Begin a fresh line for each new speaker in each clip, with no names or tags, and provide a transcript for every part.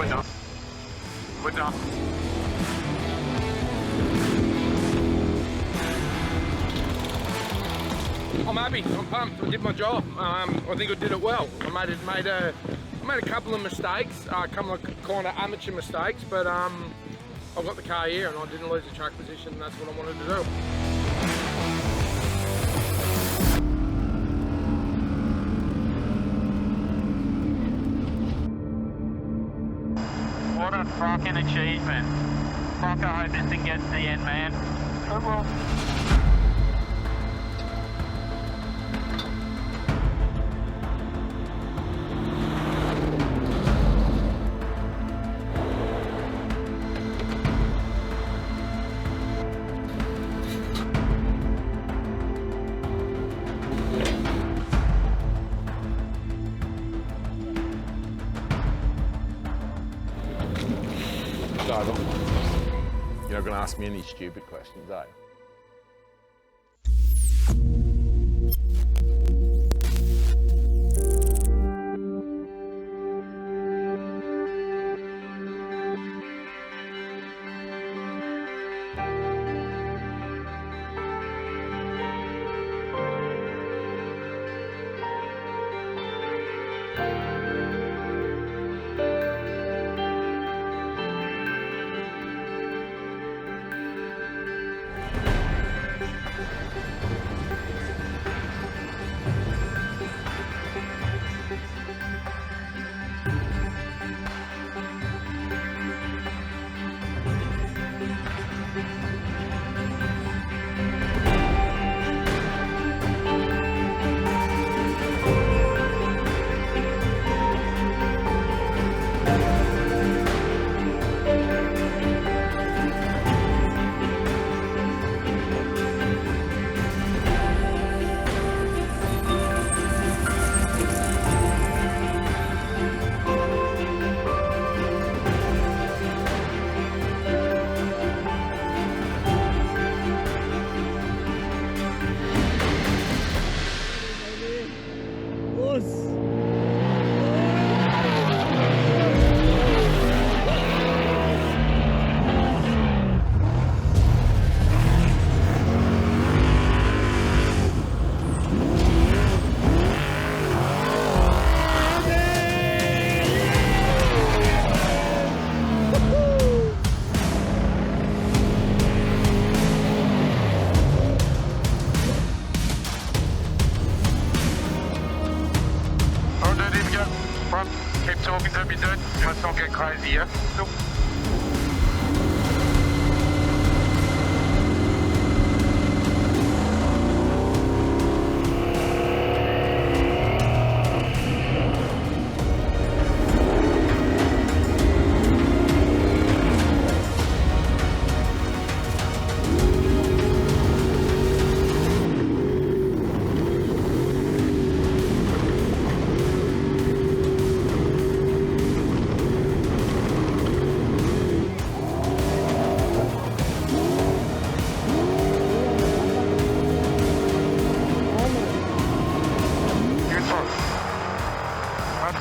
Winner. Winner. I'm happy, I'm pumped, I did my job. I think I did it well. I made a couple of mistakes, a couple of kind of amateur mistakes, but I got the car here and I didn't lose the track position, and that's what I wanted to do.
What a fucking achievement. Fuck, I hope this thing gets to the end, man. Oh well.
You're not going to ask me any stupid questions, are you?
Keep talking to me, dude. Let's not get crazy, yeah? Nope.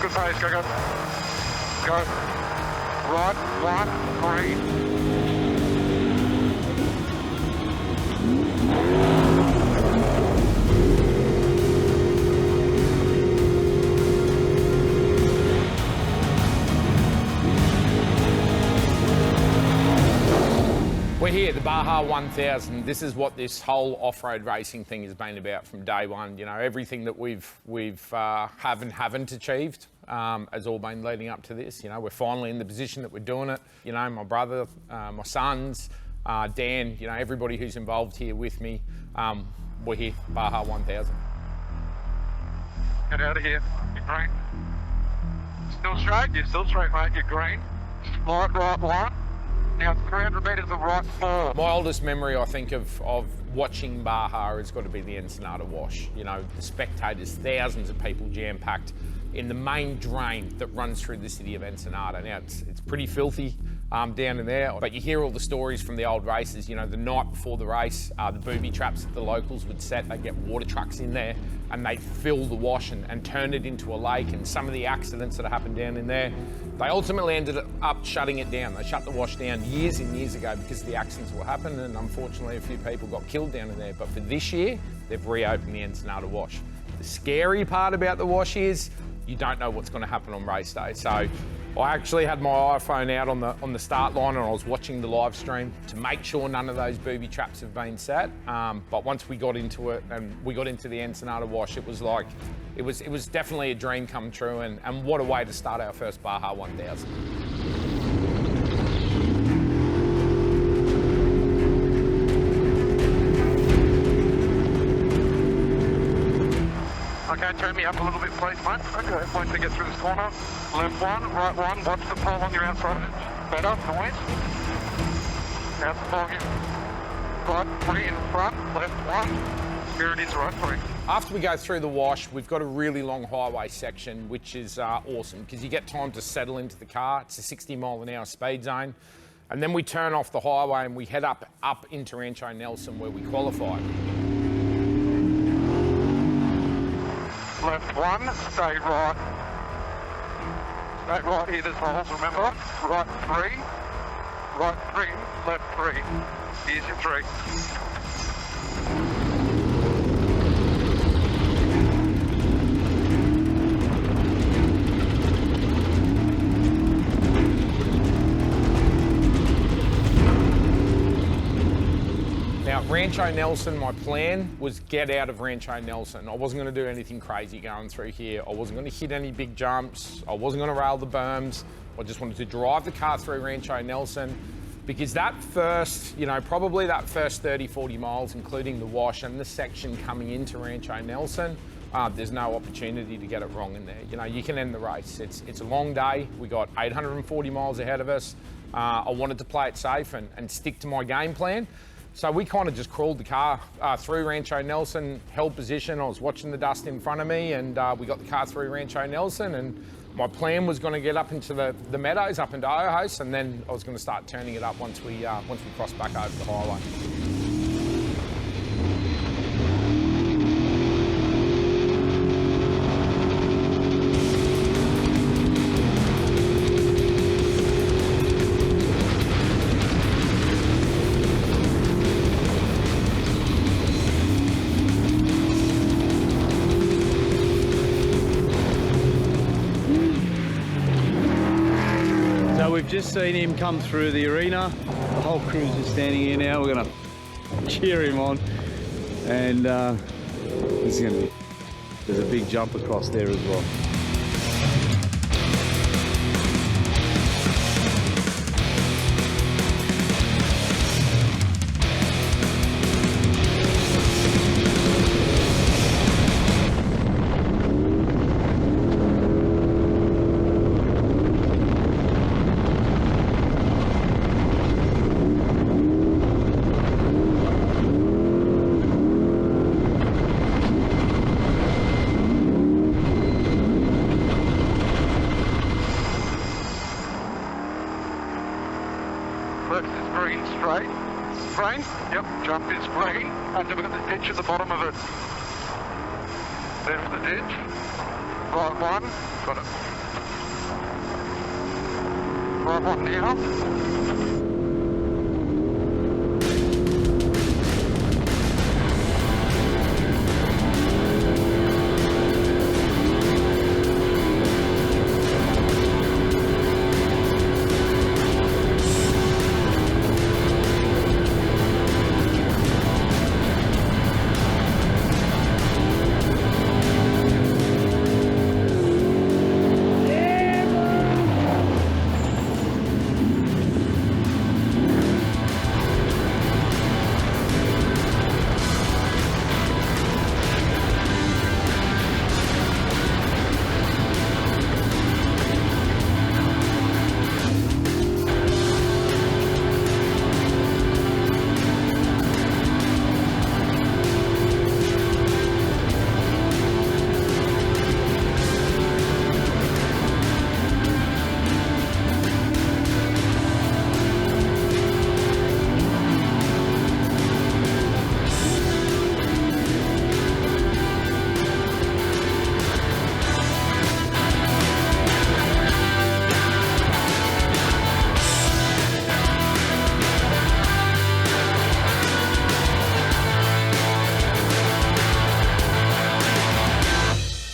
Good pace, go. Go. Right, green.
We're here at the Baja 1000. This is what this whole off-road racing thing has been about from day one. You know, everything that we've haven't achieved has all been leading up to this. You know, we're finally in the position that we're doing it. You know, my brother, my sons, Dan, you know, everybody who's involved here with me, we're here, Baja 1000.
Get out of here, you're green. Still straight, you're still straight, mate, you're green. Right. Now 300 metres of right four.
My oldest memory, I think, of watching Baja has got to be the Ensenada Wash. You know, the spectators, thousands of people jam-packed in the main drain that runs through the city of Ensenada. Now, it's pretty filthy. down in there. But you hear all the stories from the old races, you know, the night before the race, the booby traps that the locals would set, they'd get water trucks in there and they'd fill the wash and turn it into a lake. And some of the accidents that happened down in there, they ultimately ended up shutting it down. They shut the wash down years and years ago because the accidents were happening, and unfortunately a few people got killed down in there. But for this year, they've reopened the Ensenada wash. The scary part about the wash is you don't know what's going to happen on race day. So I actually had my iPhone out on the start line and I was watching the live stream to make sure none of those booby traps have been set. But once we got into it and we got into the Ensenada wash, it was like, it was definitely a dream come true, and what a way to start our first Baja 1000.
Okay, turn me up a little bit, please, mate. Okay, once you get through this corner. Left one, right one, watch the pole on your outside edge. Better, noise. Now the pole here. Right three in front, left one. Here it is, right three.
After we go through the wash, we've got a really long highway section, which is awesome because you get time to settle into the car. It's a 60-mile-an-hour speed zone. And then we turn off the highway and we head up into Rancho Nelson where we qualified.
Left one, stay right. Stay right here, there's holes, remember? Right three, left three. Here's your three.
Now, Rancho Nelson, my plan was get out of Rancho Nelson. I wasn't going to do anything crazy going through here. I wasn't going to hit any big jumps. I wasn't going to rail the berms. I just wanted to drive the car through Rancho Nelson because that first, you know, probably that first 30, 40 miles, including the wash and the section coming into Rancho Nelson, there's no opportunity to get it wrong in there. You know, you can end the race. It's a long day. We got 840 miles ahead of us. I wanted to play it safe and stick to my game plan. So we kind of just crawled the car through Rancho Nelson, held position. I was watching the dust in front of me, and we got the car through Rancho Nelson. And my plan was going to get up into the meadows, up into Ojos, and then I was going to start turning it up once we crossed back over the highway.
We've just seen him come through the arena. The whole crew's just standing here now. We're going to cheer him on. And this is going to be, there's a big jump across there as well.
Left is green, straight. Green? Yep, jump is green. And look at the ditch at the bottom of it. There's the ditch. Right one. Got it. Right one now.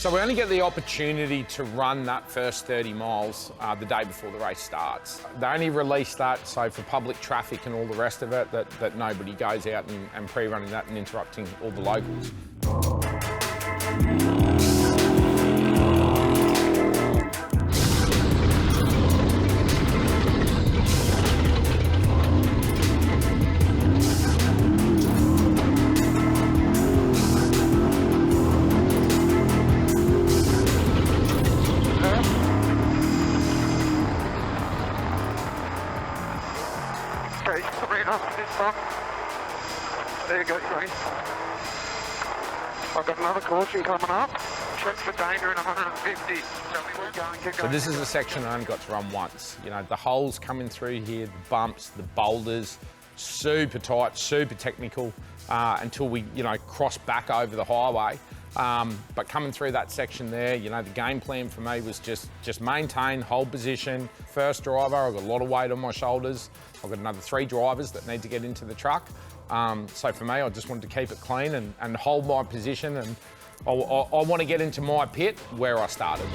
So we only get the opportunity to run that first 30 miles the day before the race starts. They only release that so for public traffic and all the rest of it, that nobody goes out and pre-running that and interrupting all the locals.
There you go, green. I've got another caution coming up. Check for danger in 150. Tell me where you're going, keep
So
going.
this is a section I only got to run once. You know, the holes coming through here, the bumps, the boulders, super tight, super technical until we, you know, cross back over the highway. But coming through that section there, you know, the game plan for me was just maintain, hold position. First driver, I've got a lot of weight on my shoulders. I've got another 3 drivers that need to get into the truck. So for me, I just wanted to keep it clean and hold my position, and I want to get into my pit where I started.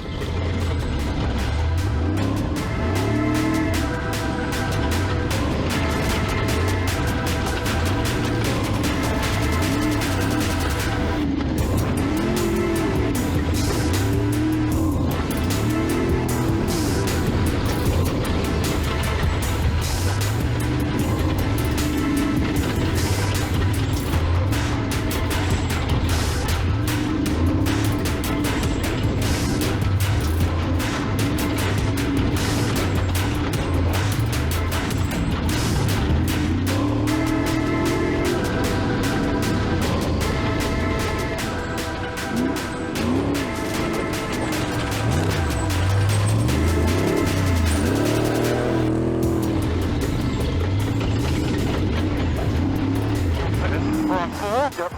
Yep.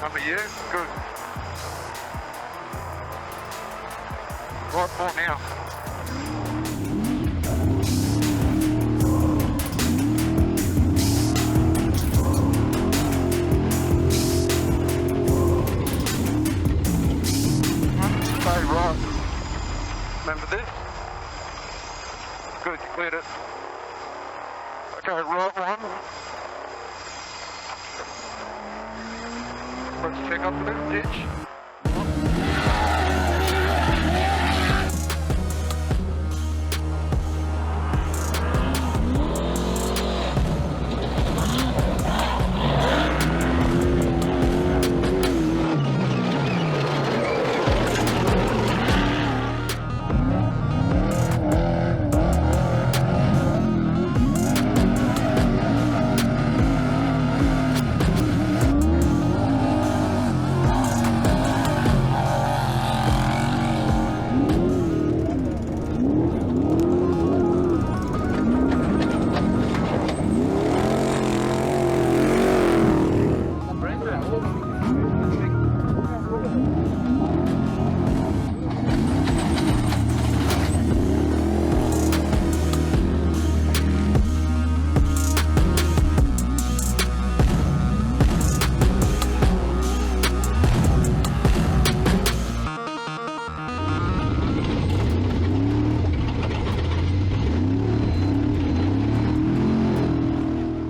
Number you. Good. Right 4 now. Stay right. Remember this? Good, you cleared it. Okay, right 1. Let's check up the ditch.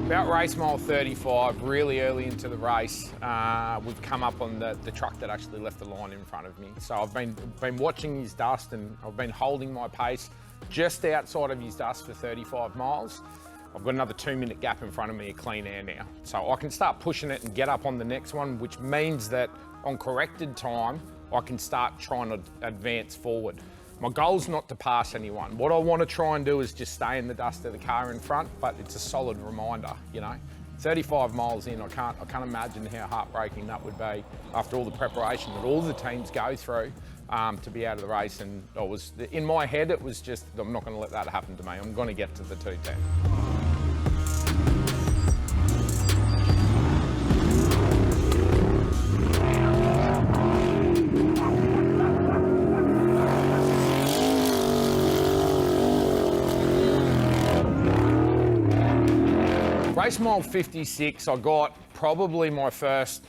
About race mile 35, really early into the race, we've come up on the truck that actually left the line in front of me. So I've been watching his dust, and I've been holding my pace just outside of his dust for 35 miles. I've got another 2-minute gap in front of me of clean air now. So I can start pushing it and get up on the next one, which means that on corrected time, I can start trying to advance forward. My goal's not to pass anyone. What I want to try and do is just stay in the dust of the car in front, but it's a solid reminder, you know. 35 miles in, I can't imagine how heartbreaking that would be after all the preparation that all the teams go through to be out of the race. And in my head, it was just, I'm not going to let that happen to me. I'm going to get to the 210. Race mile 56, I got probably my first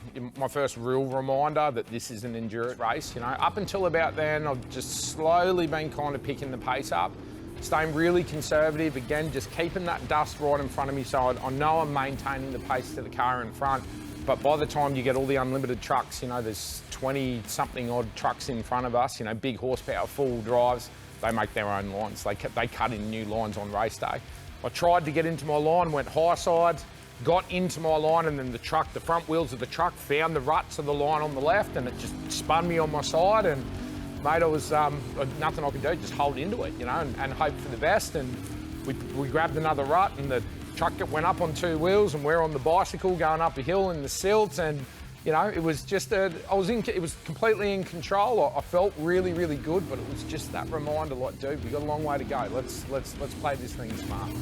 real reminder that this is an endurance race. You know, up until about then, I've just slowly been kind of picking the pace up, staying really conservative. Again, just keeping that dust right in front of me, so I know I'm maintaining the pace to the car in front. But by the time you get all the unlimited trucks, you know, there's 20-something odd trucks in front of us. You know, big horsepower, full drives. They make their own lines. They cut in new lines on race day. I tried to get into my line, went high sides, got into my line, and then the front wheels of the truck found the ruts of the line on the left, and it just spun me on my side. And mate, I was nothing I could do, just hold into it, you know, and hope for the best. And we grabbed another rut, and the truck went up on 2 wheels, and we're on the bicycle going up a hill in the silts, and you know, it was just it was completely in control. I felt really, really good, but it was just that reminder, like, dude, we got a long way to go. Let's play this thing smart.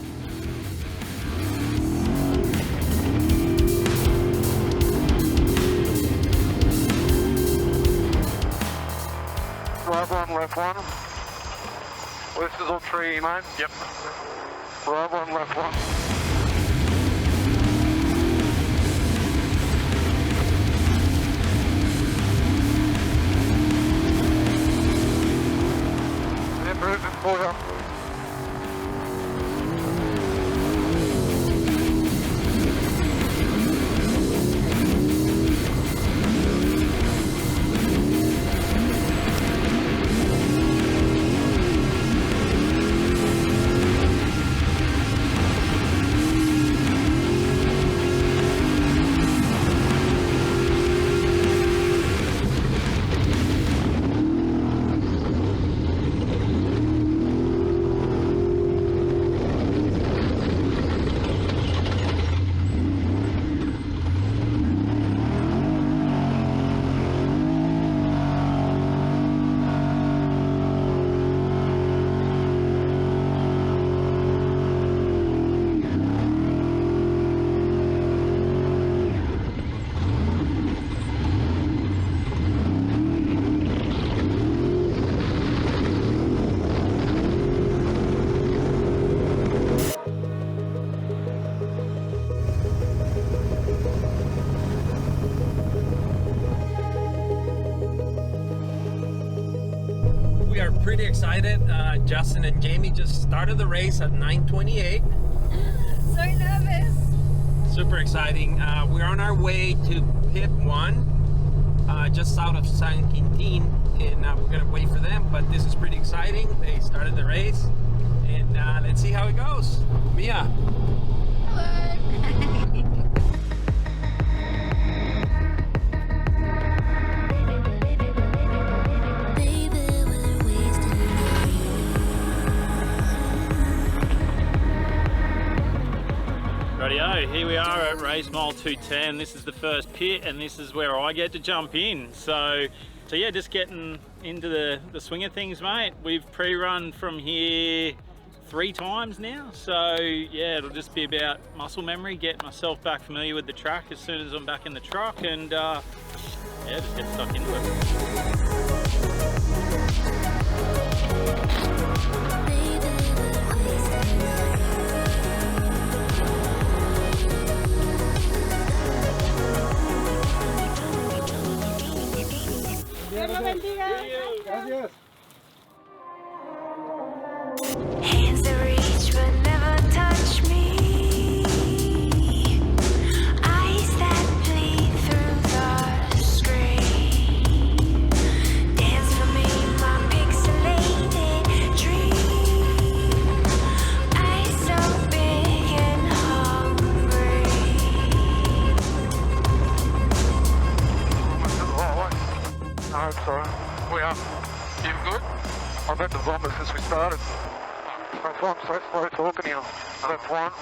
Right one, left one. Well, this is all tree, mate. Yep. Right one, left one. Moving for you.
Pretty excited. Justin and Jamie just started the race at 9:28.
So nervous.
Super exciting. We're on our way to pit 1, just south of San Quintin, and we're gonna wait for them. But this is pretty exciting. They started the race, and let's see how it goes. Mia.
Hello.
Rightio, here we are at race mile 210. This is the first pit, and this is where I get to jump in. So yeah, just getting into the swing of things, mate. We've pre-run from here 3 times now, so yeah, it'll just be about muscle memory, getting myself back familiar with the track as soon as I'm back in the truck, and yeah, just get stuck into it.
Gracias.
Hands that reach but never touch me. Eyes that bleed through the screen. Dance for me, my pixelated dream. Eyes so big and hungry.
I hope so. We are. You good? I've had to vomit since we started. That's why I'm so slow talking here. Left one.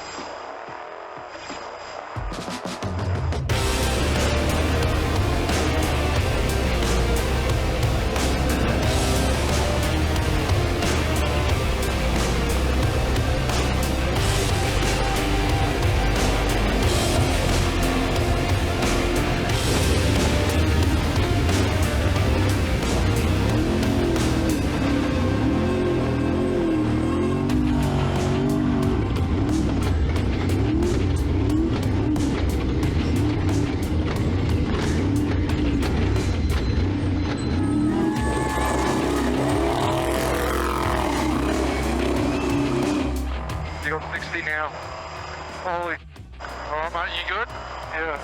Holy. Alright, mate, you good? Yeah.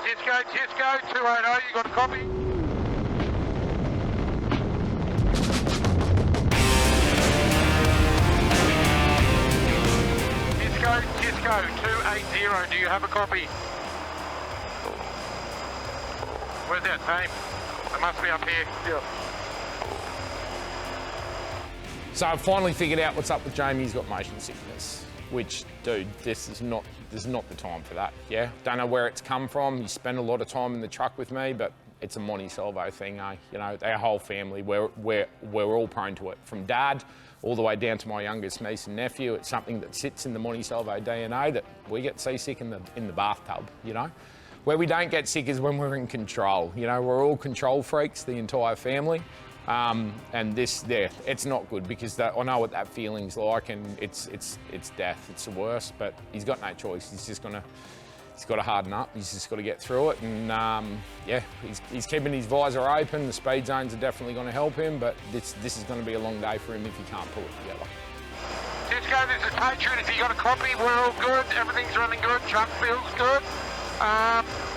Cisco, 280, you got a copy? Cisco, 280, do you have a copy? Where's that team? They must be up here. Yeah.
So I've finally figured out what's up with Jamie. He's got motion sickness, which, dude, this is not the time for that, yeah? Don't know where it's come from. He spent a lot of time in the truck with me, but it's a Monty Salvo thing, eh? You know, our whole family, we're all prone to it. From Dad all the way down to my youngest niece and nephew. It's something that sits in the Monty Salvo DNA that we get seasick in the bathtub, you know? Where we don't get sick is when we're in control. You know, we're all control freaks, the entire family. And this, it's not good because I know what that feeling's like, and it's death. It's the worst, but he's got no choice. He's got to harden up. He's just got to get through it. And yeah, he's keeping his visor open. The speed zones are definitely going to help him, but this is going to be a long day for him if he can't pull it together.
Cisco, this is Patriot. If you got a copy, we're all good. Everything's running good. Truck feels good.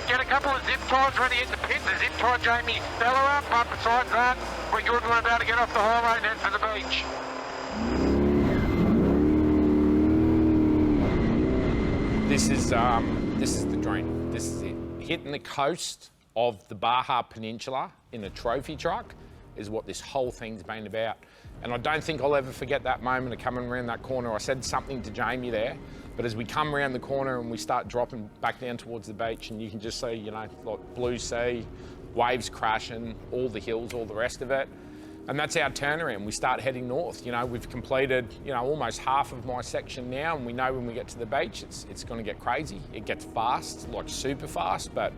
Get a couple of zip ties ready at the pit. The zip tie Jamie's stellar up, but besides that, we're good. We're about to get off the highway and head for the beach.
This is the dream. This is it. Hitting the coast of the Baja Peninsula in a trophy truck is what this whole thing's been about. And I don't think I'll ever forget that moment of coming around that corner. I said something to Jamie there, but as we come around the corner and we start dropping back down towards the beach, and you can just see, you know, like blue sea, waves crashing, all the hills, all the rest of it. And that's our turnaround. We start heading north. You know, we've completed, you know, almost half of my section now, and we know when we get to the beach, it's going to get crazy. It gets fast, like super fast, but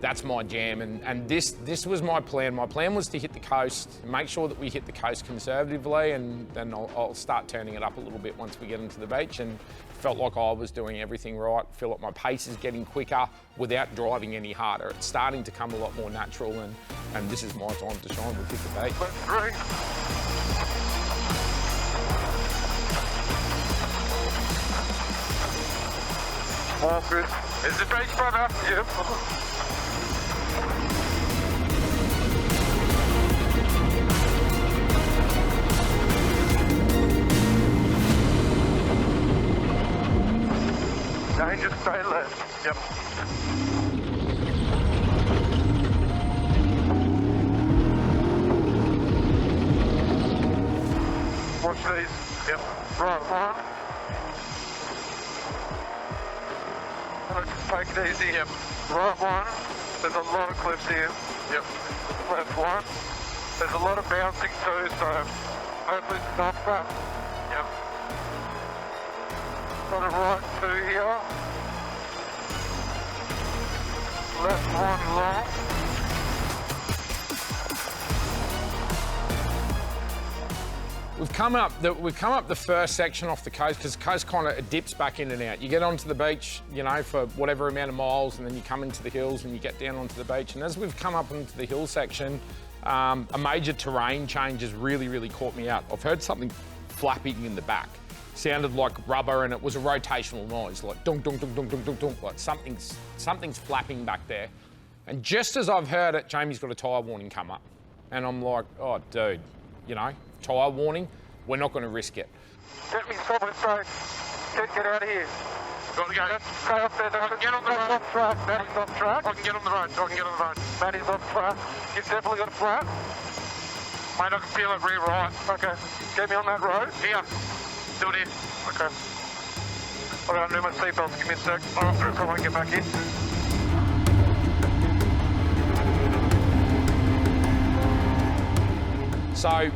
that's my jam. And this was my plan. My plan was to hit the coast, make sure that we hit the coast conservatively, and then I'll start turning it up a little bit once we get into the beach. And felt like I was doing everything right. Feel like my pace is getting quicker without driving any harder. It's starting to come a lot more natural, and this is my time to shine. We'll hit the beach.
That's great. All good. Is the beach, brother? Yep. Danger, stay left. Yep. Watch these. Yep. Right, one. Just take it easy. Yep. Right one. There's a lot of cliffs here. Yep. Left one. There's a lot of bouncing too, so hopefully it's not that. Yep. Got a right two here. Left one long.
We've come up the first section off the coast, because the coast kind of dips back in and out. You get onto the beach, you know, for whatever amount of miles, and then you come into the hills and you get down onto the beach. And as we've come up into the hill section, a major terrain change has really, really caught me out. I've heard something flapping in the back. Sounded like rubber, and it was a rotational noise, like dunk, dunk, dunk, dunk, dunk, dunk, dunk, like something's flapping back there. And just as I've heard it, Jamie's got a tyre warning come up. And I'm like, oh, dude, you know, tyre warning, we're not going to risk it.
Get me stop it, bro. Get out of here. Got to go. Stay up there. Get on the road. Off track. Matty's off track. I can get on the road. Matty's off track. You've definitely got a flat. Mate, I can feel it rear right. Okay. Get me on that road. Here. Do it here. Okay. I gotta do my seatbelts. Give me a sec. I'll so I can get back in.
So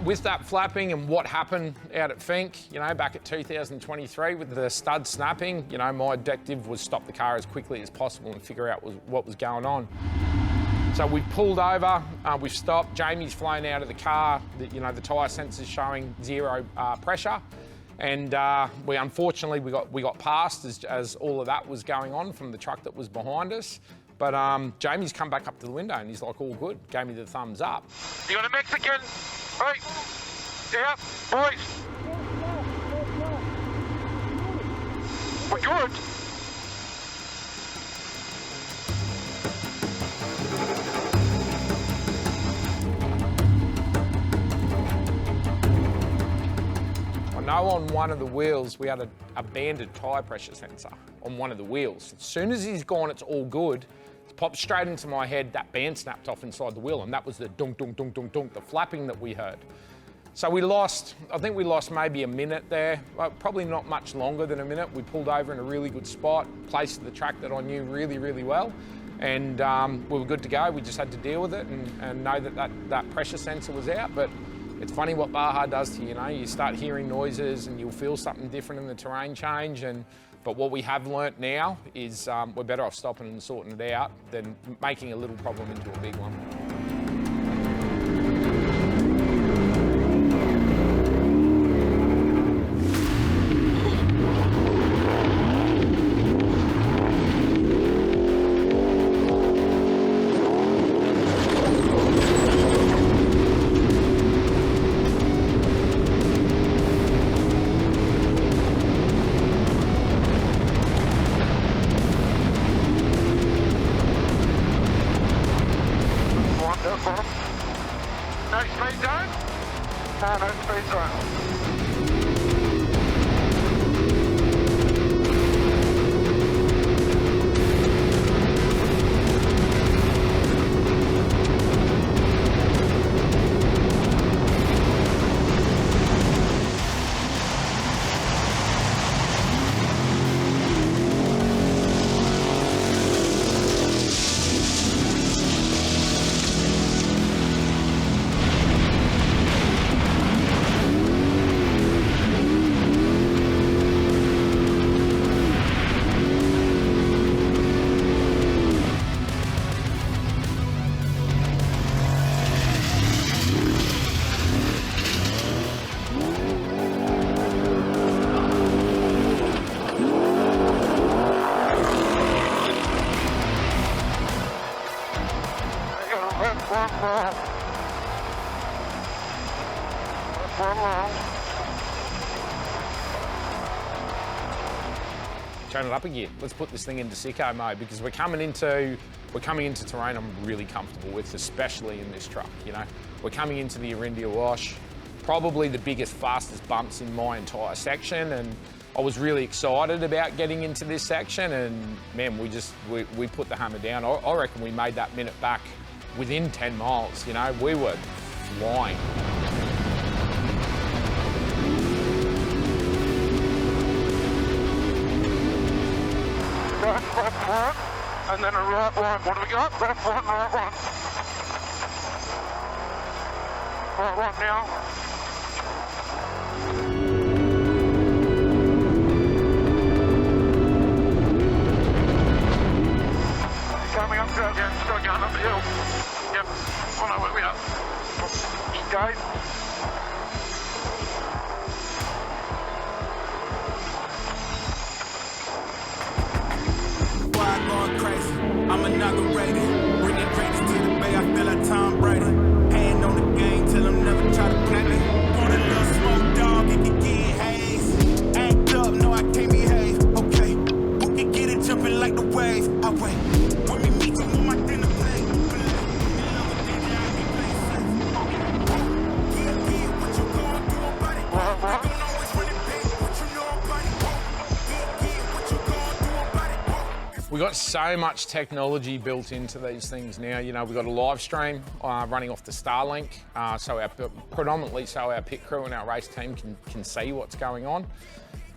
with that flapping and what happened out at Fink, you know, back at 2023 with the stud snapping, you know, my objective was stop the car as quickly as possible and figure out what was going on. So we've pulled over, we've stopped. Jamie's flown out of the car. You know, the tyre sensor's showing zero pressure. And we unfortunately got past as all of that was going on from the truck that was behind us. But Jamie's come back up to the window and he's like, all good. Gave me the thumbs up.
You got a Mexican? Hey, yeah, boys. We're good.
I know on one of the wheels we had a banded tyre pressure sensor on one of the wheels. As soon as he's gone, it's all good. It's popped straight into my head, that band snapped off inside the wheel, and that was the dunk, dunk, dunk, dunk, dunk, the flapping that we heard. So I think we lost maybe a minute there, probably not much longer than a minute. We pulled over in a really good spot, place of the track that I knew really, really well, and we were good to go. We just had to deal with it and know that pressure sensor was out. But it's funny what Baja does to you, you know. You start hearing noises and you'll feel something different in the terrain change. But what we have learnt now is we're better off stopping and sorting it out than making a little problem into a big one.
No speed zone? No speed zone.
Turn it up a gear. Let's put this thing into sicko mode because we're coming into terrain I'm really comfortable with, especially in this truck. You know, we're coming into the Orindia Wash, probably the biggest, fastest bumps in my entire section, and I was really excited about getting into this section. And man, we put the hammer down. I reckon we made that minute back within 10 miles. You know, we were flying.
Left one, and then a right one. What do we got? Left one, right one. Right one now. Coming up, go again. Still going up the hill. Yep. Oh no, where we are. Gate.
Going crazy, I'm inaugurated. Bringing greatness to the bay, I feel like Tom Brady. Hand on the game, tell them never try to play me. Want a little smoke dog, it can get haze. Act up, no, I can't behave. Okay, who can get it jumping like the wave? I wait, when we meet you on my dinner plate. What you gonna do about it? I don't always run it back, what you know about it? What you gonna do about it?
We've got so much technology built into these things now. You know, we've got a live stream running off the Starlink, predominantly so our pit crew and our race team can see what's going on.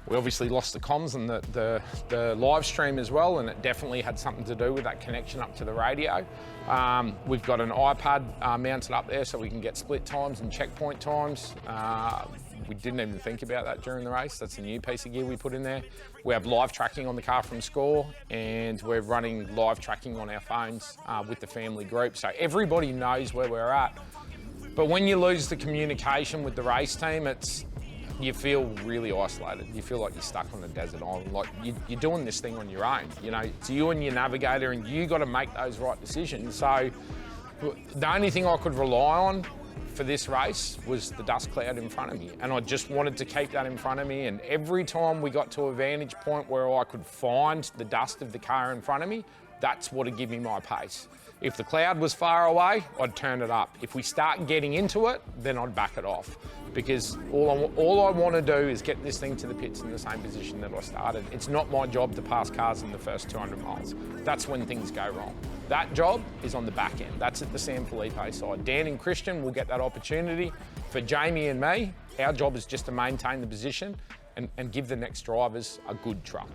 We obviously lost the comms and the live stream as well, and it definitely had something to do with that connection up to the radio. We've got an iPad mounted up there so we can get split times and checkpoint times. We didn't even think about that during the race. That's a new piece of gear we put in there. We have live tracking on the car from SCORE, and we're running live tracking on our phones with the family group. So everybody knows where we're at. But when you lose the communication with the race team, you feel really isolated. You feel like you're stuck on a desert island. Like you're doing this thing on your own. You know, it's you and your navigator, and you got to make those right decisions. So the only thing I could rely on for this race was the dust cloud in front of me, and I just wanted to keep that in front of me, and every time we got to a vantage point where I could find the dust of the car in front of me, that's what would give me my pace. If the cloud was far away, I'd turn it up. If we start getting into it, then I'd back it off, because all I want to do is get this thing to the pits in the same position that I started. It's not my job to pass cars in the first 200 miles. That's when things go wrong. That job is on the back end. That's at the San Felipe side. Dan and Christian will get that opportunity. For Jamie and me, our job is just to maintain the position and give the next drivers a good truck.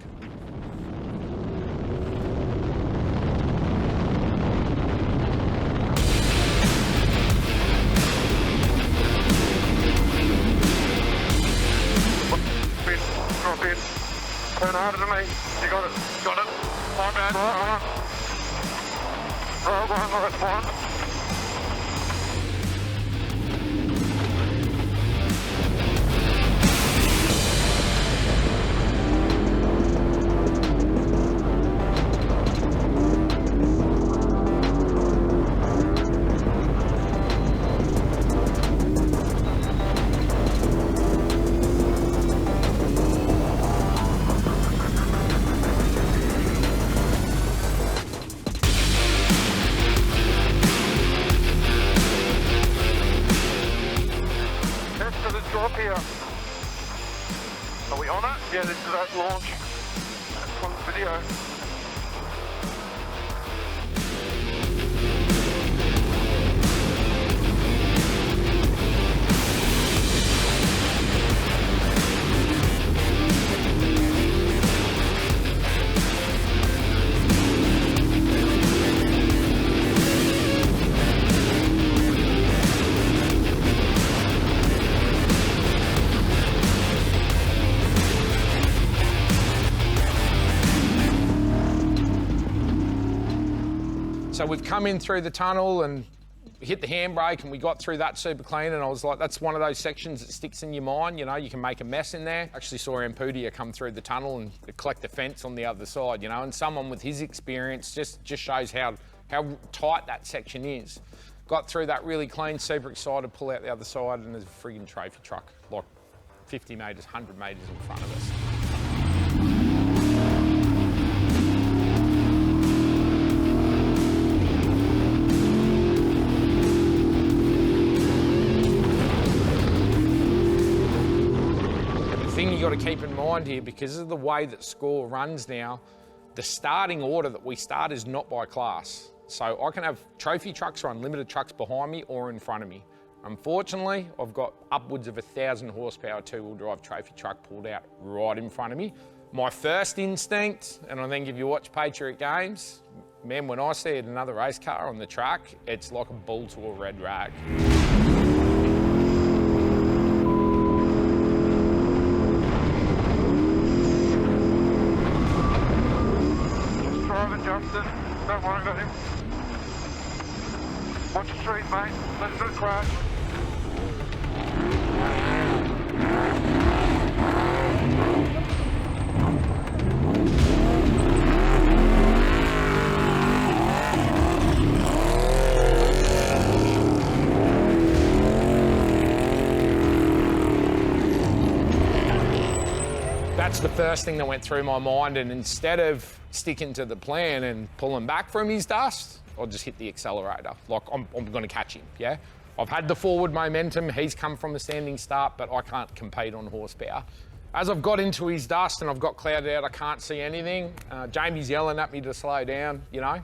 Drop in. Turn harder to me. You got it. Got it. My bad. Right, one. Drop here. Are we on it? Yeah, this is that launch. That's on the video.
So we've come in through the tunnel and hit the handbrake, and we got through that super clean, and I was like, that's one of those sections that sticks in your mind, you know, you can make a mess in there. Actually saw Ampudia come through the tunnel and collect the fence on the other side, you know, and someone with his experience just shows how tight that section is. Got through that really clean, super excited, pull out the other side, and there's a friggin' trophy truck, like 50 metres, 100 metres in front of us. You got to keep in mind here, because of the way that SCORE runs now, the starting order that we start is not by class. So I can have trophy trucks or unlimited trucks behind me or in front of me. Unfortunately, I've got upwards of 1,000 horsepower two-wheel drive trophy truck pulled out right in front of me. My first instinct, and I think if you watch Patriot Games, man, when I see another race car on the track, it's like a bull to a red rag.
Justin, don't worry about him. Watch the street, mate. Let's not crash.
That's the first thing that went through my mind, and instead of sticking to the plan and pulling back from his dust, I'll just hit the accelerator. Like, I'm going to catch him, yeah? I've had the forward momentum, he's come from a standing start, but I can't compete on horsepower. As I've got into his dust and I've got clouded out, I can't see anything. Jamie's yelling at me to slow down, you know,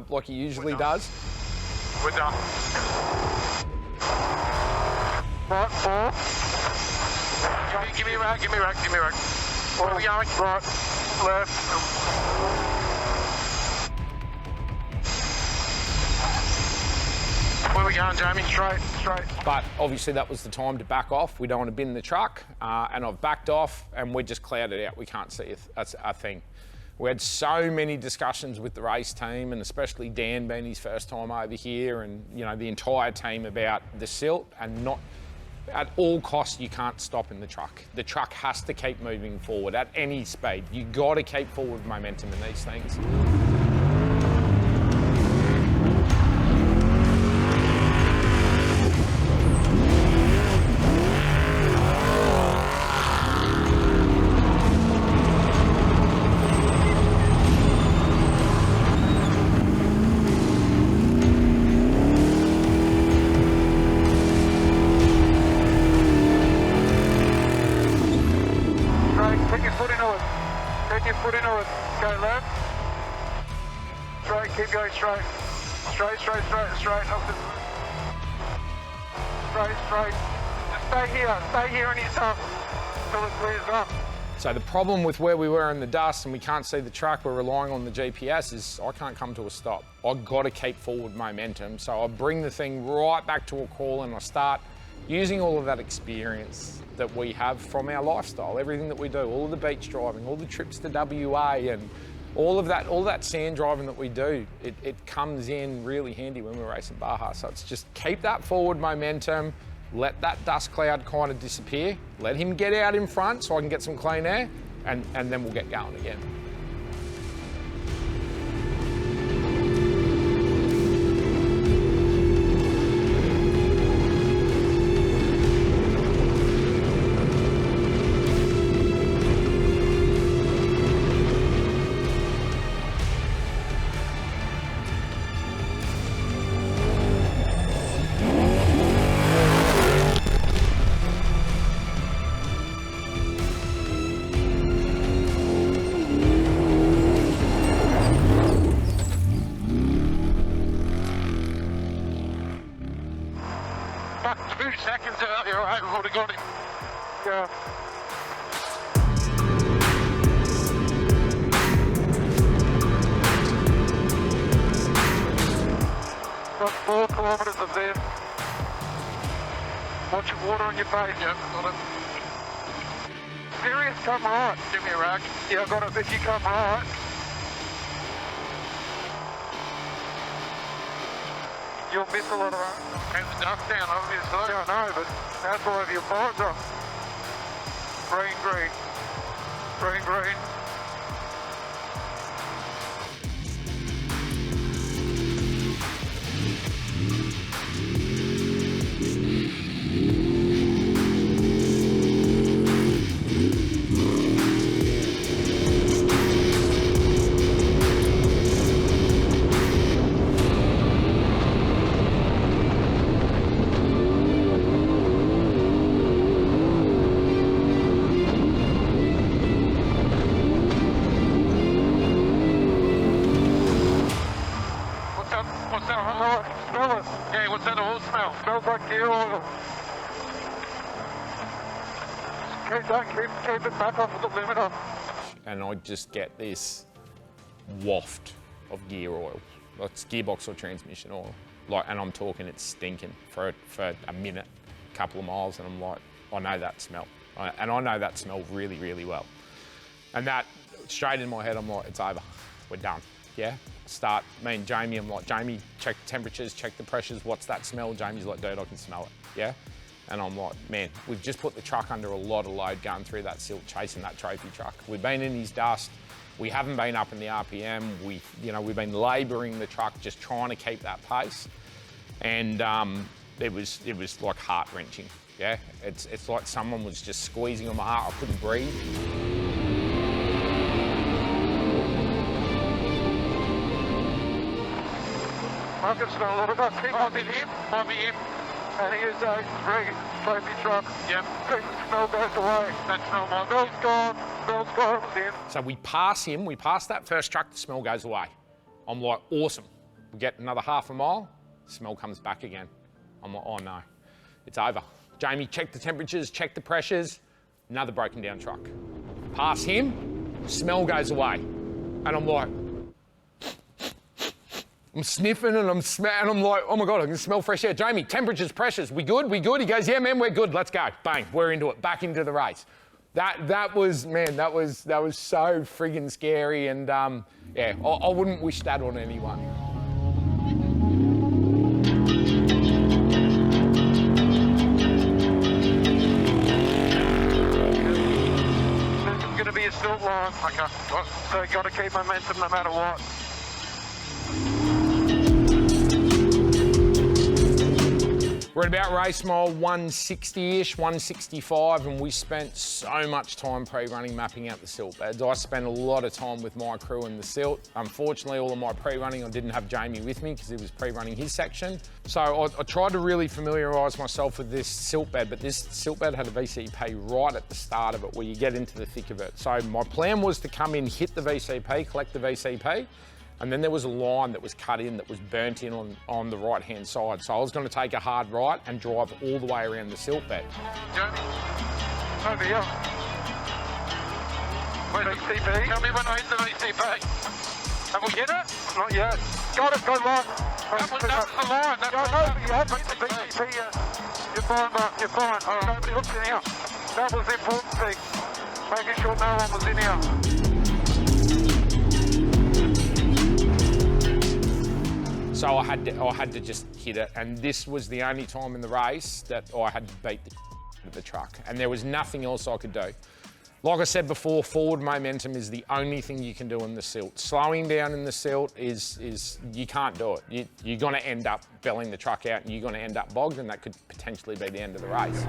like he usually does.
We're done. Right, four. Give me a rack, give me a rack, give me a rack. Where are we going? Right, left. Where are we going, Jamie? Straight.
But obviously that was the time to back off. We don't want to bin the truck, and I've backed off, and we're just clouded out. We can't see a thing. We had so many discussions with the race team, and especially Dan being his first time over here, and you know the entire team about the silt, and not at all costs you can't stop in the truck. The truck has to keep moving forward at any speed. You got to keep forward momentum in these things.
Take your foot into it. Take your foot into it. Go left. Straight, keep going straight. Straight. Straight. Straight, straight. Just stay here in his up until it clears up.
So the problem with where we were in the dust and we can't see the truck, we're relying on the GPS, is I can't come to a stop. I've got to keep forward momentum. So I bring the thing right back to a crawl and I start using all of that experience that we have from our lifestyle, everything that we do, all of the beach driving, all the trips to WA and all that sand driving that we do, it comes in really handy when we're racing Baja. So it's just keep that forward momentum, let that dust cloud kind of disappear, let him get out in front so I can get some clean air, and then we'll get going again.
About 2 seconds out, you're right, we've already got him. Yeah. Got 4 kilometres of them. Watch your water on your face. Yep, got it. Serious, come right. Give me a rack. Yeah, I got it. If you come right. You'll miss a lot of that. And the dust down, obviously. Yeah, I know, but that's all of your pods are. Green. Smell it. Yeah, what's that oil smell? Smells like gear oil. Keep it back off of the limiter.
And I just get this waft of gear oil. It's gearbox or transmission oil. And I'm talking it's stinking for a minute, couple of miles, and I'm like, I know that smell. And I know that smell really, really well. And that, straight in my head, I'm like, it's over, we're done, yeah? Me and Jamie, I'm like, Jamie, check the temperatures, check the pressures, what's that smell? Jamie's like, dude, I can smell it, yeah? And I'm like, man, we've just put the truck under a lot of load going through that silt, chasing that trophy truck. We've been in his dust, we haven't been up in the RPM, we've been labouring the truck, just trying to keep that pace. And it was like heart-wrenching, yeah? It's like someone was just squeezing on my heart, I couldn't breathe.
I can smell a lot of dust. Might be him. And here's a trophy truck. Yep. The smell goes away. That smell might be. Smell's gone. It was in.
So we pass him, we pass that first truck, the smell goes away. I'm like, awesome. We get another half a mile, smell comes back again. I'm like, oh no, it's over. Jamie, check the temperatures, check the pressures, another broken down truck. Pass him, smell goes away. And I'm like, I'm sniffing and I'm like, oh my God, I can smell fresh air. Jamie, temperatures, pressures, we good? He goes, yeah, man, we're good, let's go. Bang, we're into it, back into the race. That was so friggin' scary, and yeah, I wouldn't wish that on anyone.
This is going to be a silt line. Okay. So you got to keep momentum no matter what.
We're at about race mile 160-ish, 165, and we spent so much time pre-running mapping out the silt beds. I spent a lot of time with my crew in the silt. Unfortunately, all of my pre-running, I didn't have Jamie with me because he was pre-running his section. So I tried to really familiarise myself with this silt bed, but this silt bed had a VCP right at the start of it where you get into the thick of it. So my plan was to come in, hit the VCP, collect the VCP, and then there was a line that was cut in that was burnt in on the right-hand side. So I was going to take a hard right and drive all the way around the silt bed.
Johnny, over here. Where's the VCP? Tell me when I hit the VCP. Have we hit it? Not yet. Got it, go right. That's the line. That's no, you haven't hit the VCP yet. You're fine, Mark, you're fine. Nobody looks in here. That was the important thing. Making sure no one was in here.
So I had to just hit it, and this was the only time in the race that I had to beat the truck, and there was nothing else I could do. Like I said before, forward momentum is the only thing you can do in the silt. Slowing down in the silt is you can't do it. You're going to end up belling the truck out, and you're going to end up bogged, and that could potentially be the end of the race.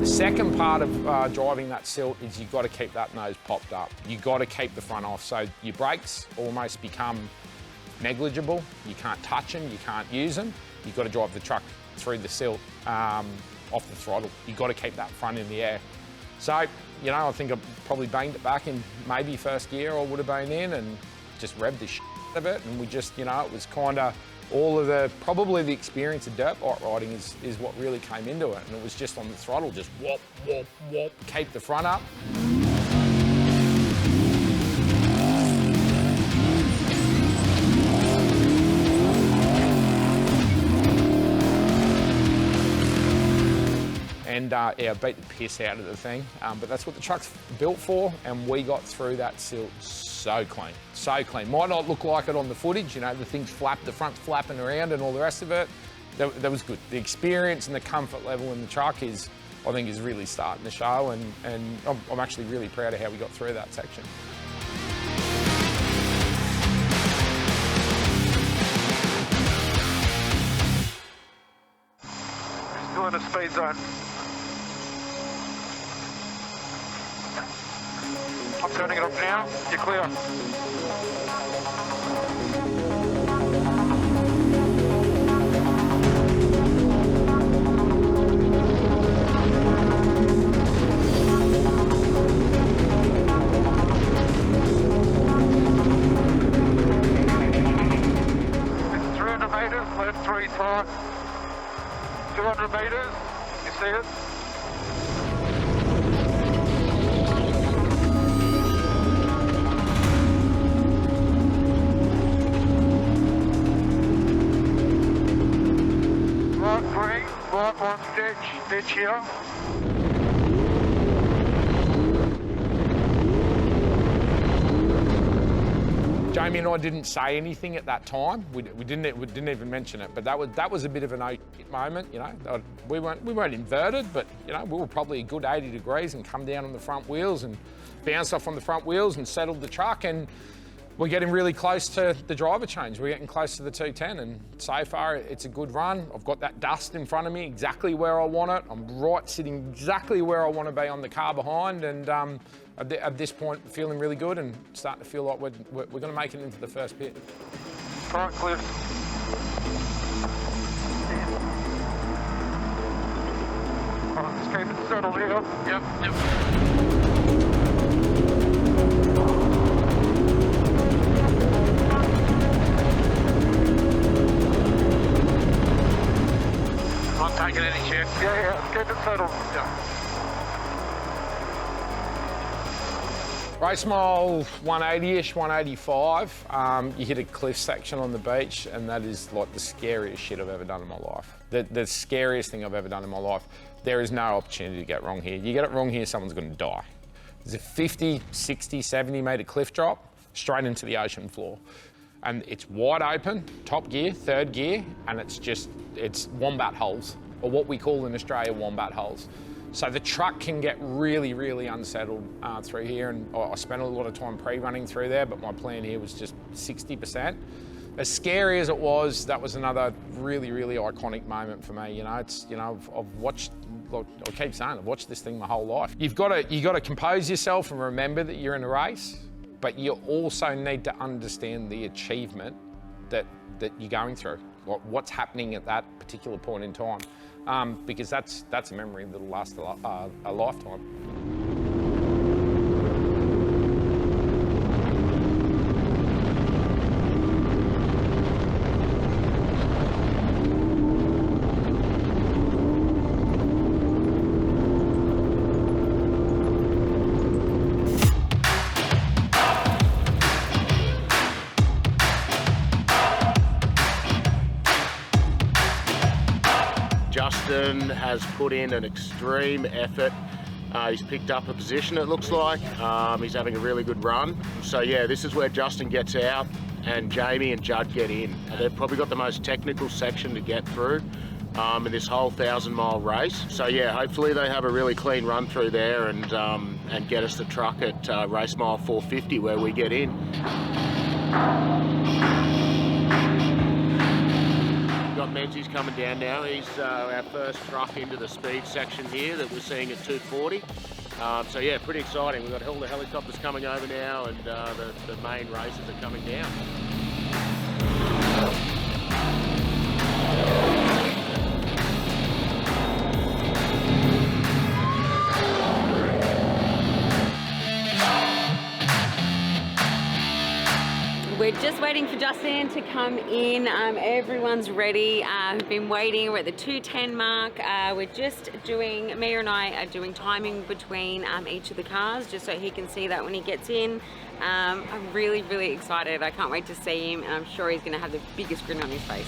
Second part of driving that silt is you've got to keep that nose popped up. You've got to keep the front off, so your brakes almost become negligible. You can't touch them, you can't use them. You've got to drive the truck through the silt off the throttle. You've got to keep that front in the air. So, you know, I think I probably banged it back in maybe first gear I would have been in and just revved the shit out of it, and we just, you know, it was kind of all of the, probably the experience of dirt bike riding is what really came into it, and it was just on the throttle, just whop, whop, whop, keep the front up. And yeah, beat the piss out of the thing, but that's what the truck's built for, and we got through that silt so clean, so clean. Might not look like it on the footage, you know, the thing's flapped, the front's flapping around and all the rest of it. That was good. The experience and the comfort level in the truck is, I think, is really starting to show, and I'm actually really proud of how we got through that section.
Still in a speed zone. I'm turning it off now. You're clear. It's 300 metres, left 35. 200 metres, you see it? Right one, ditch here.
Jamie and I didn't say anything at that time. We didn't even mention it, but that was a bit of an oh-shit moment, you know. We weren't inverted, but you know, we were probably a good 80 degrees and come down on the front wheels and bounced off on the front wheels and settled the truck, and we're getting really close to the driver change. We're getting close to the 210, and so far it's a good run. I've got that dust in front of me, exactly where I want it. I'm right sitting exactly where I want to be on the car behind, and at this point feeling really good and starting to feel like we're going to make it into the first pit.
Right, Cliff. Right, let's keep it settled here. Yep.
Not taking any checks.
Yeah, keep it settled.
Yeah.
Race mile 180-ish, 185, you hit a cliff section on the beach, and that is like the scariest shit I've ever done in my life. The scariest thing I've ever done in my life. There is no opportunity to get wrong here. You get it wrong here, someone's going to die. There's a 50, 60, 70 metre cliff drop straight into the ocean floor. And it's wide open, top gear, third gear, and it's wombat holes, or what we call in Australia wombat holes. So the truck can get really, really unsettled through here, and I spent a lot of time pre-running through there, but my plan here was just 60%. As scary as it was, that was another really, really iconic moment for me. You know, I've watched, like I keep saying, I've watched this thing my whole life. You've got to compose yourself and remember that you're in a race, but you also need to understand the achievement that you're going through, what's happening at that particular point in time, because that's a memory that'll last a lifetime.
Justin has put in an extreme effort. He's picked up a position, it looks like. He's having a really good run. So yeah, this is where Justin gets out and Jamie and Judd get in. They've probably got the most technical section to get through in this whole 1,000-mile race. So yeah, hopefully they have a really clean run through there and get us the truck at race mile 450 where we get in. Got Menzies coming down now. He's our first truck into the speed section here that we're seeing at 240. So yeah, pretty exciting. We've got all the helicopters coming over now, and the main races are coming down.
We're just waiting for Justin to come in. Everyone's ready. We've been waiting. We're at the 2:10 mark. We're just doing, Mia and I are doing timing between each of the cars just so he can see that when he gets in. I'm really, really excited. I can't wait to see him, and I'm sure he's going to have the biggest grin on his face.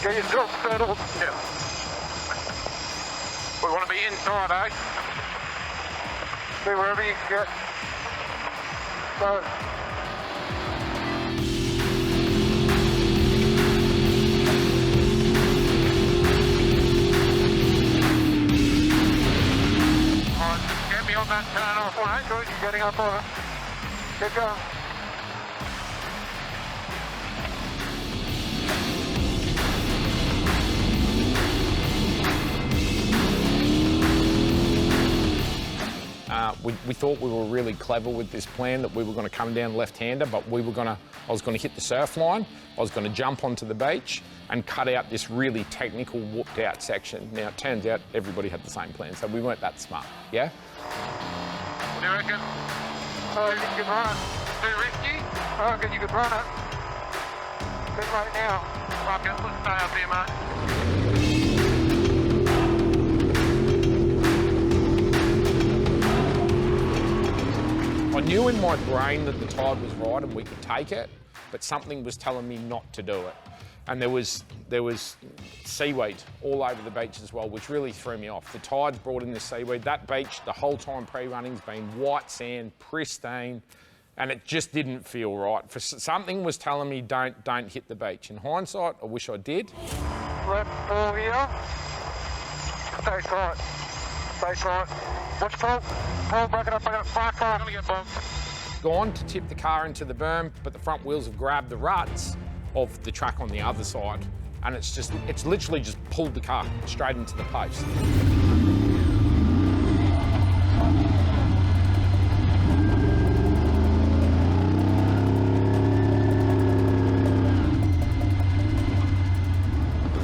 Get yourself settled. Yeah. We want to be inside, eh? Be wherever you can get. So. Alright, get me on that turn off, alright? Good, you're getting up on it. Get going.
We thought we were really clever with this plan, that we were going to come down left-hander, but I was going to hit the surf line, I was going to jump onto the beach and cut out this really technical, whooped out section. Now, it turns out everybody had the same plan, so we weren't that smart, yeah?
What do you reckon? Oh, you can run it. Too risky? I reckon you could run it. But right now. Okay, let's stay up here, mate.
I knew in my brain that the tide was right and we could take it, but something was telling me not to do it. And there was seaweed all over the beach as well, which really threw me off. The tide's brought in the seaweed. That beach, the whole time pre-running's been white sand, pristine, and it just didn't feel right. Something was telling me don't hit the beach. In hindsight, I wish I did.
Left ball here. Stay tight. Stay tight. Watch Paul. Paul, back it up, far. I'm gonna get bumped.
Gone to tip the car into the berm, but the front wheels have grabbed the ruts of the track on the other side, and it's literally just pulled the car straight into the post.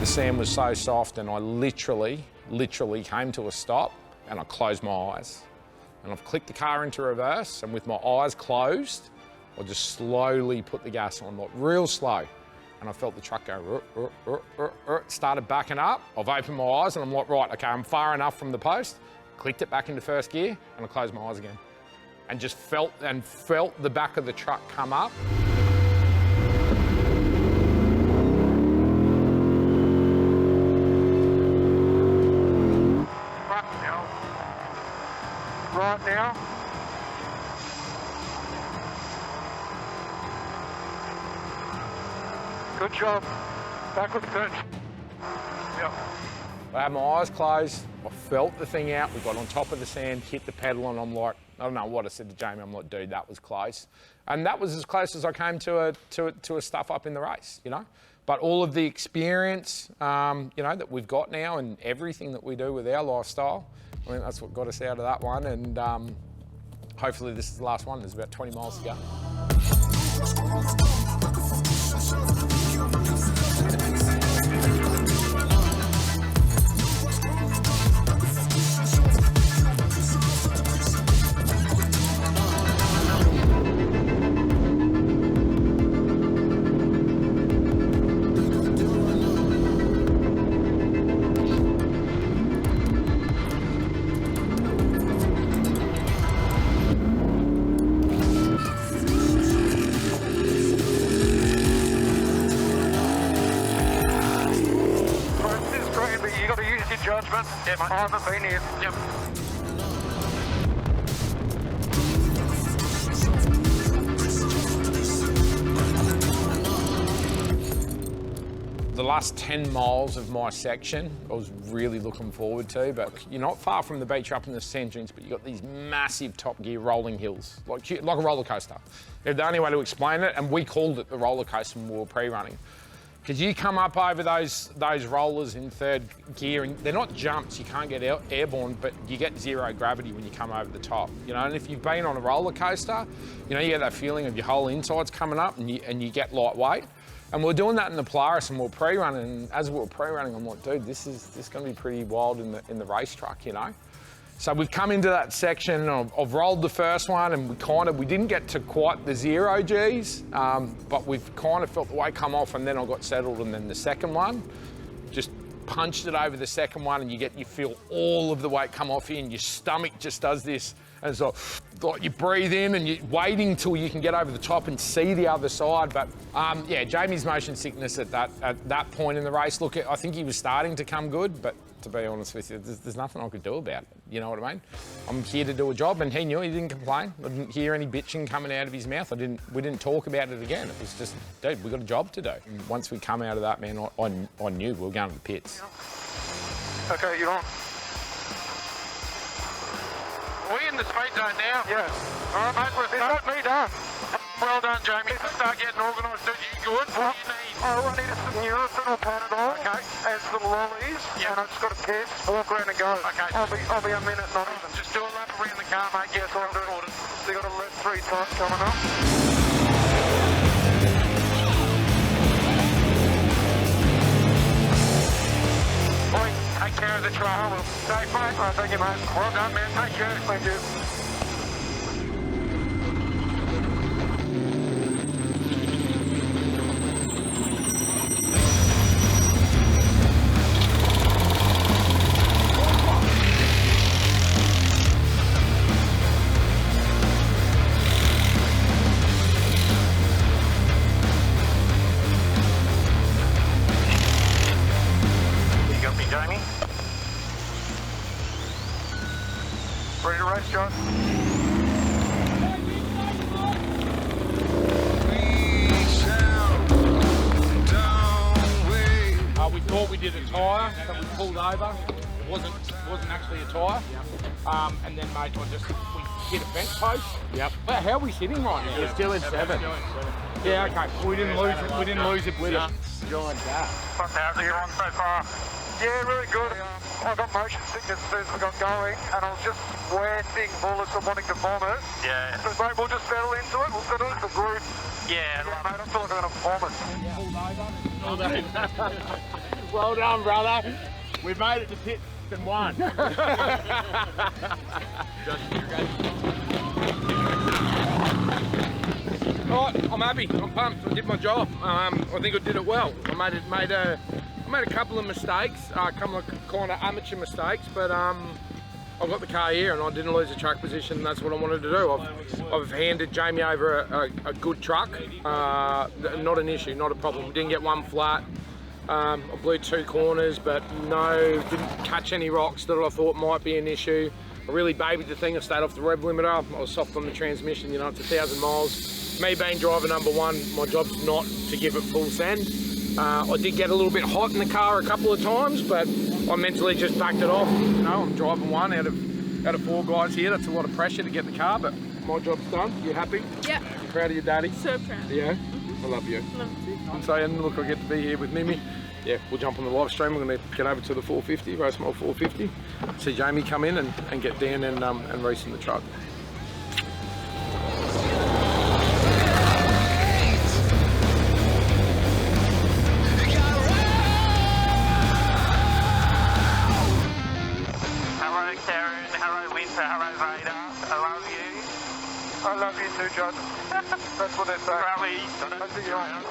The sand was so soft, and I literally came to a stop, and I closed my eyes. And I've clicked the car into reverse, and with my eyes closed, I just slowly put the gas on, like real slow. and I felt the truck go, started backing up. I've opened my eyes and I'm like, right, okay, I'm far enough from the post. Clicked it back into first gear and I closed my eyes again. And just felt the back of the truck come up.
Right now. Good job. Backward pitch. Yep.
I had my eyes closed, I felt the thing out, we got on top of the sand, hit the pedal, and I'm like, I don't know what I said to Jamie, I'm like, dude, that was close. And that was as close as I came to a stuff up in the race, you know? But all of the experience, you know, that we've got now and everything that we do with our lifestyle, I think that's what got us out of that one. And hopefully this is the last one. There's about 20 miles to go.
Judgment. Yeah, mate. I haven't been here. Yep.
The last 10 miles of my section, I was really looking forward to, but you're not far from the beach up in the sand dunes, but you've got these massive top gear rolling hills, like a roller coaster. They're the only way to explain it, and we called it the roller coaster when we were pre-running. Because you come up over those rollers in third gear, and they're not jumps, you can't get airborne, but you get zero gravity when you come over the top, you know. And if you've been on a roller coaster, you know, you get that feeling of your whole insides coming up, and you get lightweight. And we're doing that in the Polaris, and we're pre-running, and as we were pre-running, I'm like, dude, this is going to be pretty wild in the race truck, you know. So we've come into that section, I've rolled the first one, and we didn't get to quite the 0 Gs, but we've kind of felt the weight come off, and then I got settled, and then the second one, just punched it over the second one, and you feel all of the weight come off you, and your stomach just does this, and so like you breathe in, and you're waiting till you can get over the top and see the other side. But yeah, Jamie's motion sickness at that point in the race, look, I think he was starting to come good, but to be honest with you, there's nothing I could do about it. You know what I mean? I'm here to do a job, and he knew, he didn't complain. I didn't hear any bitching coming out of his mouth. We didn't talk about it again. It was just, dude, we got a job to do. And once we come out of that, man, I knew we were going to the pits.
Okay, you're on.
Are we in the speed zone now?
Yes.
All right, mate,
It's not me done.
well done, Jamie. Start getting organised. You good? What do you need?
Oh, I needed some Nurofen or Panadol.
Okay.
And some lollies.
Yeah.
And I just got a piss, walk around and go.
Okay.
I'll be a minute, not even.
Just do a lap around the car, mate. Yes, I'm doing it.
So you got a left 3 tight coming up.
Boy, take care of the trial. Safe, mate.
All right, thank you, mate.
Well done, man. Take care.
Thank you.
Jamie?
Ready to race, John?
We thought we did a tyre, so we pulled over. It wasn't actually a tyre. And then, mate, we hit a fence post. Yep. But how are we sitting right now?
We're still in 7.
Yeah, okay. We didn't lose it. We didn't lose it with it.
Giant gap.
How's it going so far?
Yeah, really good. I got motion sickness as soon as we got going, and I was just sweating bullets and wanting to vomit.
Yeah.
So, mate, we'll just settle into it. We'll settle into the group.
Yeah,
Yeah, mate, I feel like I'm going to vomit.
Well done, brother. We've made it to pit and won.
Oh, I'm happy. I'm pumped. I did my job. I think I did it well. I made a couple of mistakes, kind of amateur mistakes, but I've got the car here and I didn't lose the track position. And that's what I wanted to do. I've handed Jamie over a good truck. Not an issue, not a problem. We didn't get one flat. I blew 2 corners, but didn't catch any rocks that I thought might be an issue. I really babied the thing. I stayed off the rev limiter. I was soft on the transmission. You know, it's 1,000 miles. Me being driver number 1, my job's not to give it full send. I did get a little bit hot in the car a couple of times, but I mentally just backed it off. You know, I'm driving 1 out of 4 guys here. That's a lot of pressure to get the car, but my job's done. You happy?
Yeah.
You proud of your daddy?
So proud.
Yeah? I love you.
Love you.
I'm saying, look, I get to be here with Mimi. Yeah, we'll jump on the live stream. We're going to get over to the 450, Race Mile 450. See Jamie come in and get Dan and Reese in the truck.
Hello Karen, hello Winter, hello Vader. I love you. I love you too, John. That's what they say. Rally. I think you're right.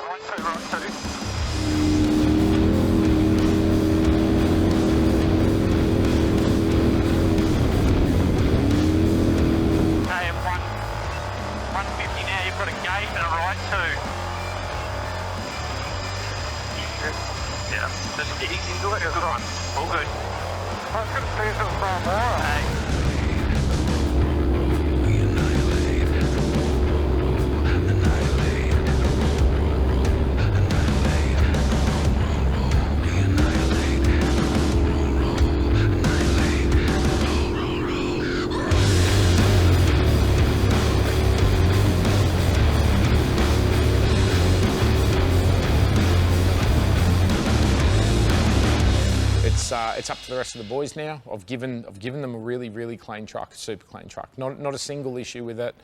Right two. Yeah, just ease into it. Good one. All good. I couldn't see it from far.
It's up to the rest of the boys now. I've given them a really clean truck, a super clean truck. Not a single issue with it.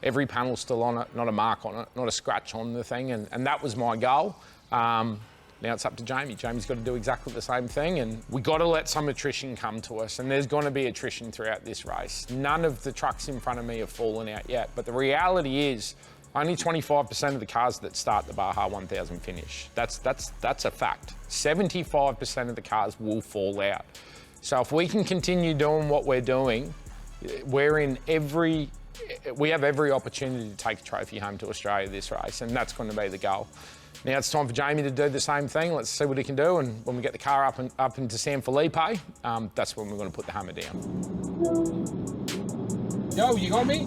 Every panel's still on it, not a mark on it, not a scratch on the thing, and that was my goal. Now it's up to Jamie. Jamie's got to do exactly the same thing, and we got to let some attrition come to us, and there's going to be attrition throughout this race. None of the trucks in front of me have fallen out yet, but the reality is only 25% of the cars that start the Baja 1000 finish. That's a fact. 75% of the cars will fall out. So if we can continue doing what we're doing, we have every opportunity to take a trophy home to Australia this race, and that's going to be the goal. Now it's time for Jamie to do the same thing. Let's see what he can do, and when we get the car up into San Felipe, that's when we're going to put the hammer down.
Yo, you got me?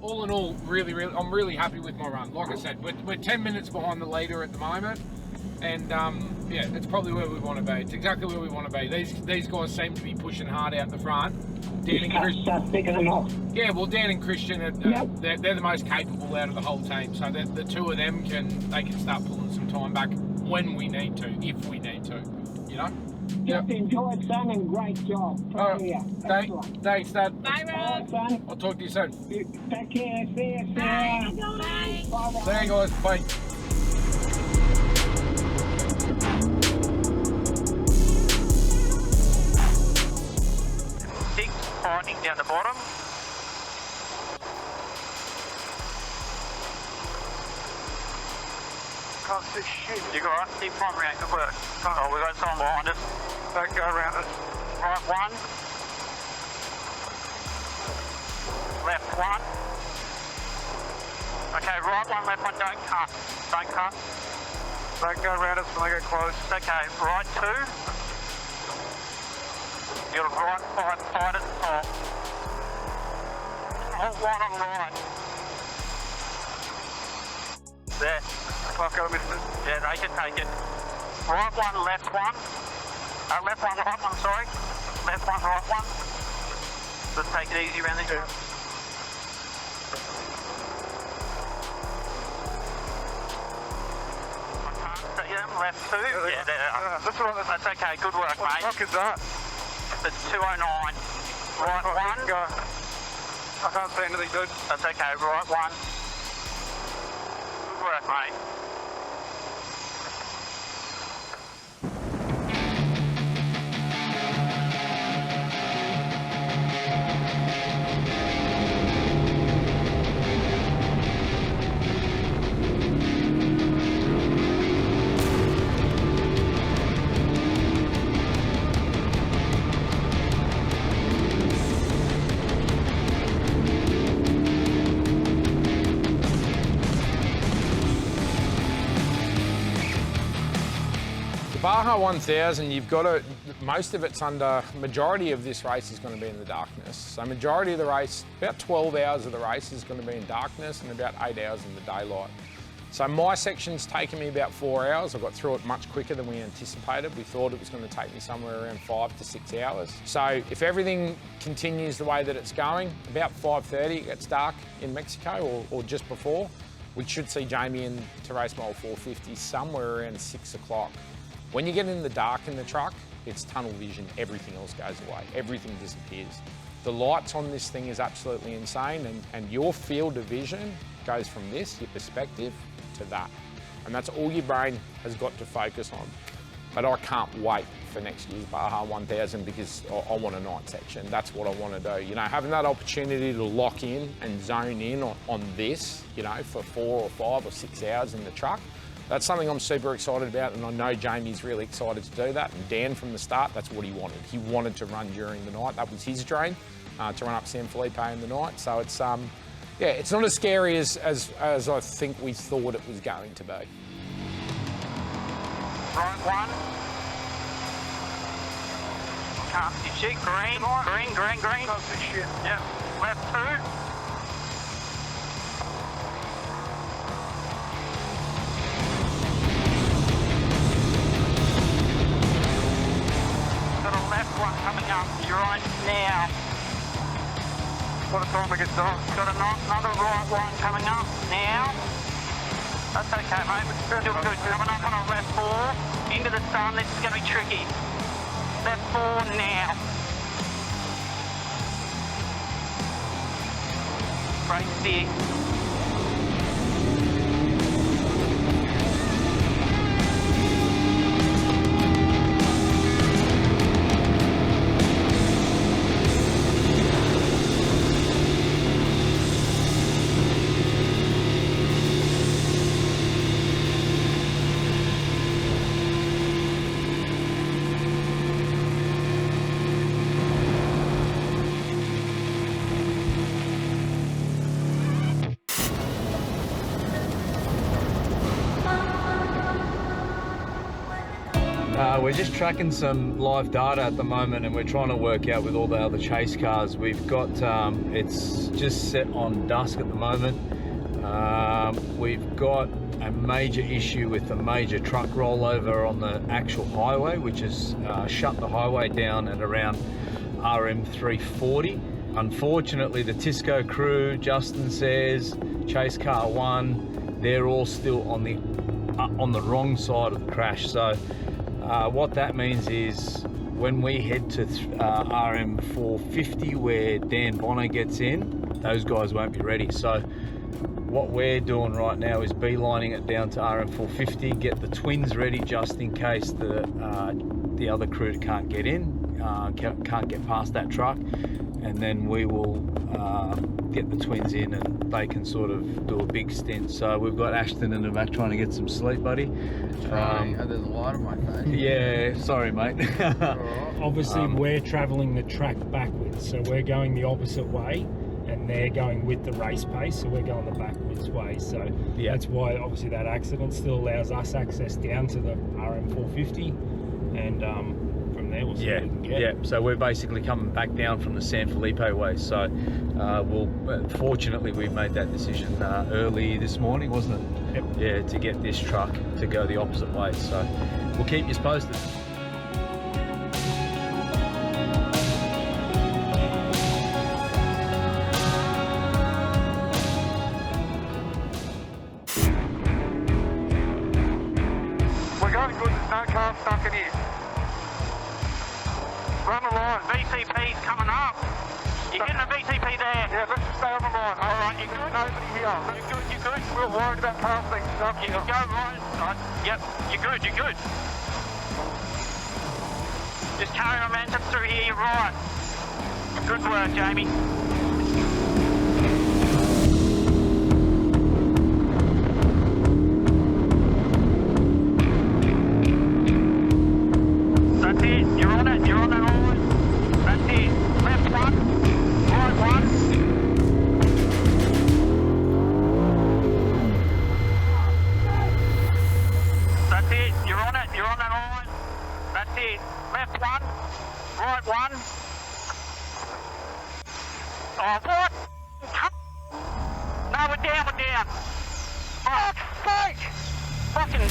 All in all, I'm really happy with my run. Like I said, we're 10 minutes behind the leader at the moment, and yeah, it's probably where we want to be. It's exactly where we want to be. These guys seem to be pushing hard out the front. Dan and Christian. Yeah, well, Dan and Christian, they're the most capable out of the whole team. So the two of them can start pulling some time back when we need to, if we need to, you know.
Just enjoy it, son, and great job.
Thanks, Dad.
Bye, Rob. Son.
I'll talk to you soon.
Take care. See you.
Bye.
Bye.
See you guys. Bye.
Big finding down the bottom. Can't see shit. You got right? Keep on around. Good work. Oh, we got someone behind us. Don't go around us. Right one. Left one. Okay, right one, left one. Don't cut. Don't cut. Don't go around us when they get close. Okay, right two. You're right fight at the top. Hold one on the right. There. I've got to miss it. Yeah, they can take it. Right one, left one. Left one, right one, sorry. Left one, right one. Just take it easy around this one. Left two. Yeah, there. That's all right. That's okay. Good work, mate. What the fuck is that? It's 209. Right one. Go. I can't see anything, dude. That's okay. Right one. Good work, mate.
Baja 1000, you've got to, most of it's under, majority of this race is going to be in the darkness. So majority of the race, about 12 hours of the race is going to be in darkness and about 8 hours in the daylight. So my section's taken me about 4 hours. I got through it much quicker than we anticipated. We thought it was going to take me somewhere around 5 to 6 hours. So if everything continues the way that it's going, about 5:30 it gets dark in Mexico or just before. We should see Jamie into race mile 450 somewhere around 6 o'clock. When you get in the dark in the truck, it's tunnel vision, everything else goes away, everything disappears. The lights on this thing is absolutely insane, and your field of vision goes from this, your perspective, to that. And that's all your brain has got to focus on. But I can't wait for next year's Baja 1000 because I want a night section. That's what I want to do. You know, having that opportunity to lock in and zone in on this, you know, for 4 or 5 or 6 hours in the truck, that's something I'm super excited about, and I know Jamie's really excited to do that. And Dan, from the start, that's what he wanted. He wanted to run during the night. That was his dream, to run up San Felipe in the night. So it's, yeah, it's not as scary as I think we thought it was going to be.
Right one. Can't see shit. Green. Can't see shit. Yep. Left 2. One coming up, you're right now. What a time to get dark. Got another right one coming up now. That's okay, mate. Still good. Coming up on a left 4. Into the sun. This is going to be tricky. Left 4 now. Great steer.
We're just tracking some live data at the moment, and we're trying to work out with all the other chase cars. We've got, it's just set on dusk at the moment. We've got a major issue with a major truck rollover on the actual highway, which has shut the highway down at around RM 340. Unfortunately, the Tisco crew, Justin says, chase car 1, they're all still on the wrong side of the crash. So what that means is when we head to RM 450 where Dan Bonner gets in, those guys won't be ready. So what we're doing right now is beelining it down to RM 450, get the twins ready just in case the other crew can't get in, can't get past that truck, and then we will get the twins in and they can sort of do a big stint. So we've got Ashton in the back trying to get some sleep, buddy.
There's a light on my face.
Yeah, sorry mate.
Obviously we're travelling the track backwards, so we're going the opposite way and they're going with the race pace, so we're going the backwards way. So
yeah,
that's why obviously that accident still allows us access down to the RM 450, and from there we'll see what we can get.
Yeah, so we're basically coming back down from the San Felipe way. So fortunately we made that decision early this morning, wasn't it?
Yep.
Yeah, to get this truck to go the opposite way. So we'll keep you posted.
We're going good, there's no car stuck in here. Run the line.
VCP's coming up. You're getting a VCP there.
Yeah, let's just stay on the line.
All right, you good?
Nobody here.
You good?
We're worried about passing stuff.
You can go right. Yep, you're good. Just carry momentum through here, you're right. Good work, Jamie. That's it, you're on that line. That's it. Left 1, right 1. That's it, you're on that line. Oh, what? No, we're down, we're down. Oh, fuck! Fucking...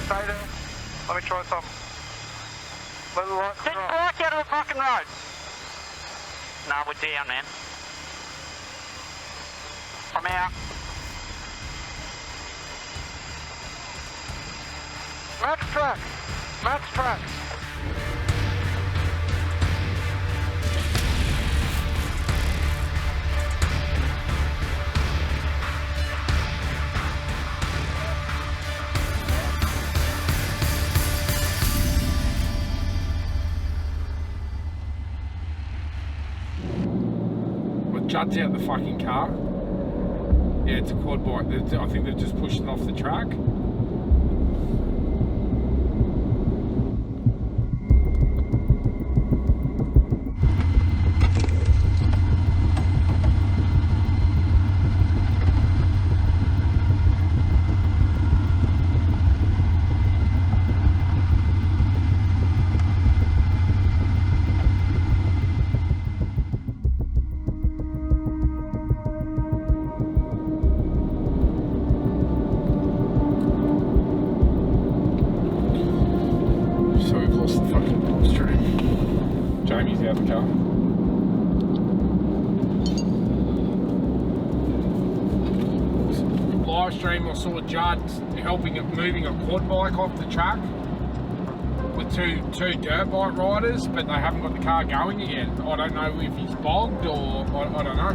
Stay there. Let me try something. Let the light
Get right out of the fucking road. No, we're down, man. I'm out.
Max tracks. Max tracks.
Judd's out the fucking car. Yeah, it's a quad bike. I think they've just pushed it off the track. Live stream, I saw Judd moving a quad bike off the track with two dirt bike riders, but they haven't got the car going yet. I don't know if he's bogged or I don't know.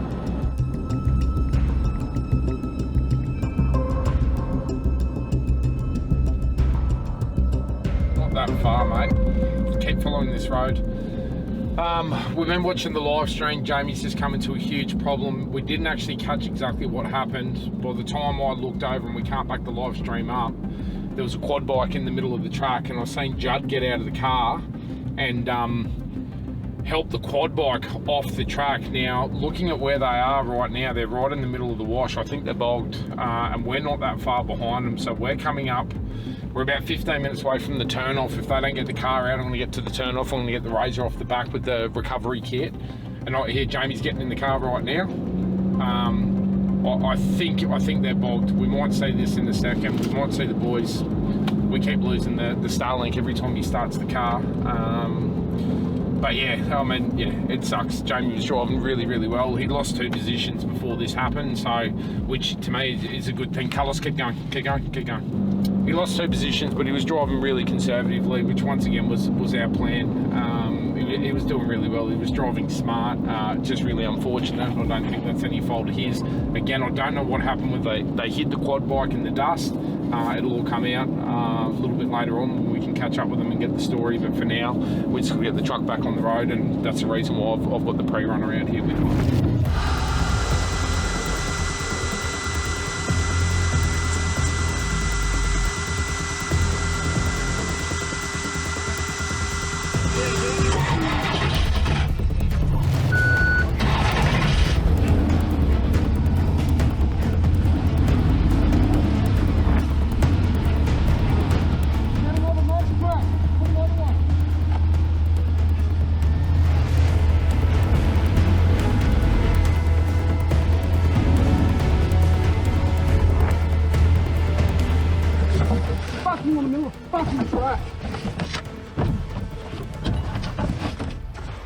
Not that far, mate. Just keep following this road. We've been watching the live stream. Jamie's just come into a huge problem. We didn't actually catch exactly what happened. By the time I looked over and we can't back the live stream up, there was a quad bike in the middle of the track, and I seen Judd get out of the car and help the quad bike off the track. Now, looking at where they are right now, they're right in the middle of the wash. I think they're bogged, and we're not that far behind them, so we're coming up. We're about 15 minutes away from the turn-off. If they don't get the car out, I'm going to get to the turn-off. I'm going to get the Razor off the back with the recovery kit. And I hear Jamie's getting in the car right now. I think they're bogged. We might see this in a second. We might see the boys. We keep losing the Starlink every time he starts the car. But yeah, I mean, yeah, it sucks. Jamie was driving really, really well. He lost 2 positions before this happened, so which to me is a good thing. Carlos, keep going, keep going, keep going. He lost 2 positions, but he was driving really conservatively, which once again was our plan. He was doing really well. He was driving smart. Just really unfortunate. I don't think that's any fault of his. Again, I don't know what happened with they hit the quad bike in the dust. It'll all come out a little bit later on when we can catch up with them and get the story. But for now, we just got to get the truck back on the road, and that's the reason why I've got the pre-run around here with me.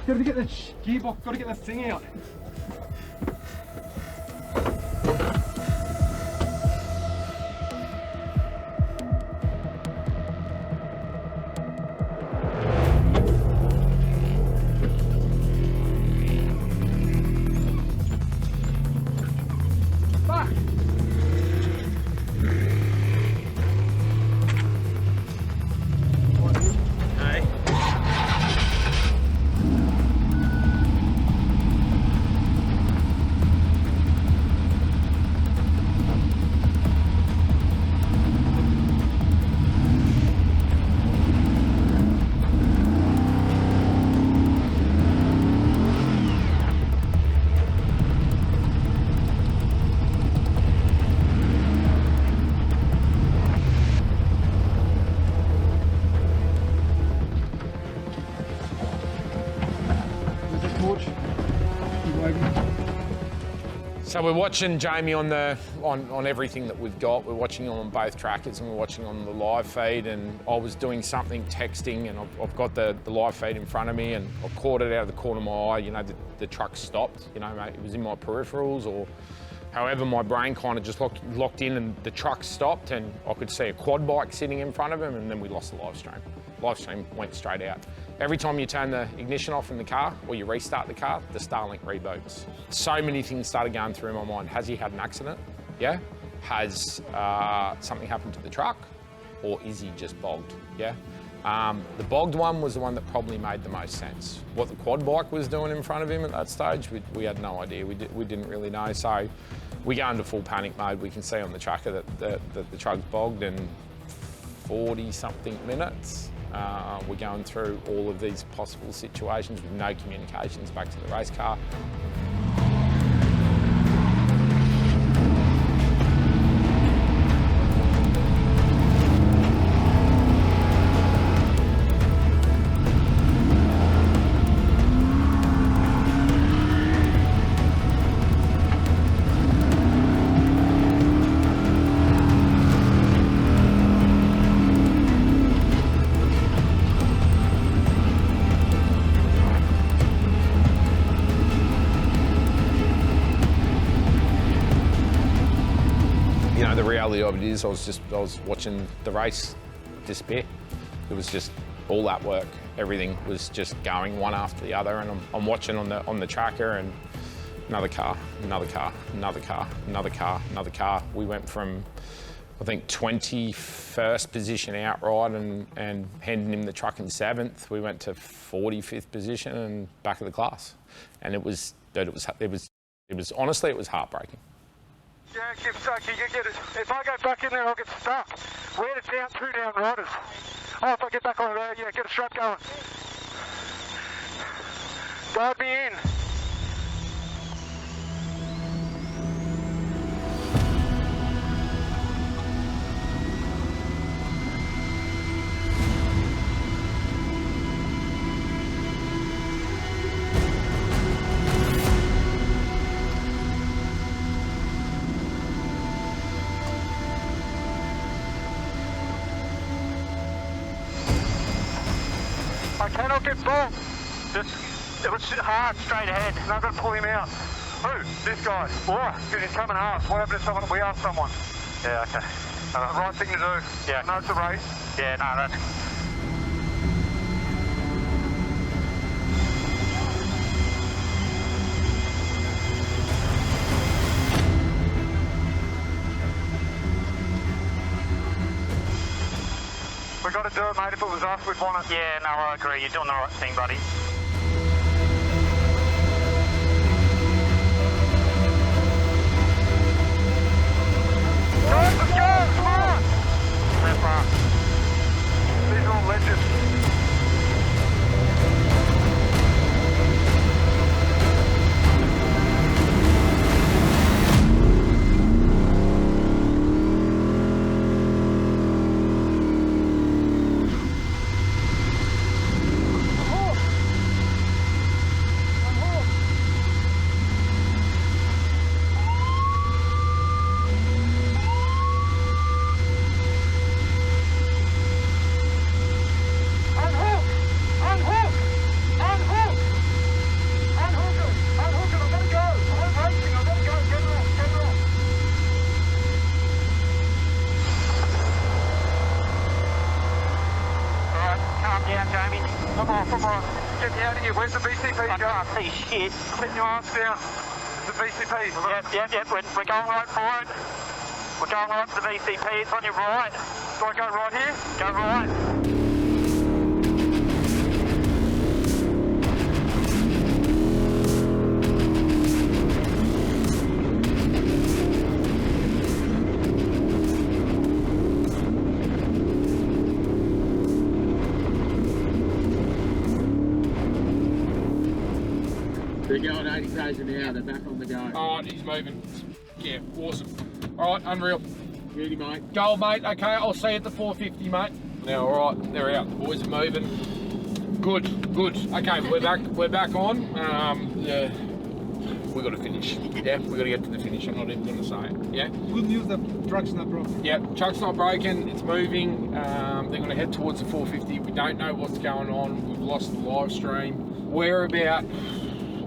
Gotta get the gearbox, gotta get the thing out.
So we're watching Jamie on everything that we've got. We're watching him on both trackers and we're watching on the live feed, and I was doing something, texting, and I've got the live feed in front of me, and I caught it out of the corner of my eye. You know, the truck stopped, you know, mate, it was in my peripherals, or however my brain kind of just locked in, and the truck stopped, and I could see a quad bike sitting in front of him, and then we lost the live stream. Live stream went straight out. Every time you turn the ignition off in the car or you restart the car, the Starlink reboots. So many things started going through my mind. Has he had an accident? Yeah. Has something happened to the truck? Or is he just bogged? Yeah. The bogged one was the one that probably made the most sense. What the quad bike was doing in front of him at that stage, we had no idea. We didn't really know. So we go into full panic mode. We can see on the tracker that the truck's bogged in 40-something minutes. We're going through all of these possible situations with no communications back to the race car. The reality of it is I was watching the race disappear. It was just all that work. Everything was just going one after the other, and I'm watching on the tracker, and another car, another car, another car, another car, another car. We went from, I think, 21st position outright and handing him the truck in 7th. We went to 45th position and back of the class. And it was honestly, it was heartbreaking.
Yeah, keep stuck. You get it. If I go back in there, I'll get stuck. We're down through down riders. Oh, if I get back on the road, yeah, get a strap going. Guide me in. I cannot get bogged. It was hard, straight ahead. And I've got to pull him out. Who? This guy. Why? Because he's coming hard. What happened to someone? We asked someone. Yeah, okay. Right thing to do. Yeah. No, it's a race. Yeah, no, that's... We got to do it, mate. If it was us, we'd want it.
Yeah, no, I agree. You're doing the right thing, buddy.
Guys, let's go! Come on! That far. These are all legends. Come on. Get me out of here. Where's the BCP going? I can't see shit. Put your arms down. The BCP.
Yep. We're going right for it. We're going right to the BCP. It's on your right.
Do I go right here?
Go right.
They're going 80 k's an hour, they're back on the go.
All right, he's moving. Yeah, awesome. All right, unreal.
Ready, mate?
Gold, mate. Okay, I'll see you at the 450, mate. Now, all right, they're out. The boys are moving. Good. Okay, we're back on.
We've got to finish. Yeah, we've got to get to the finish. I'm not even going to say it. Yeah.
Good news, the truck's not broken.
Yeah, truck's not broken. It's moving. They're going to head towards the 450. We don't know what's going on. We've lost the live stream. We're about,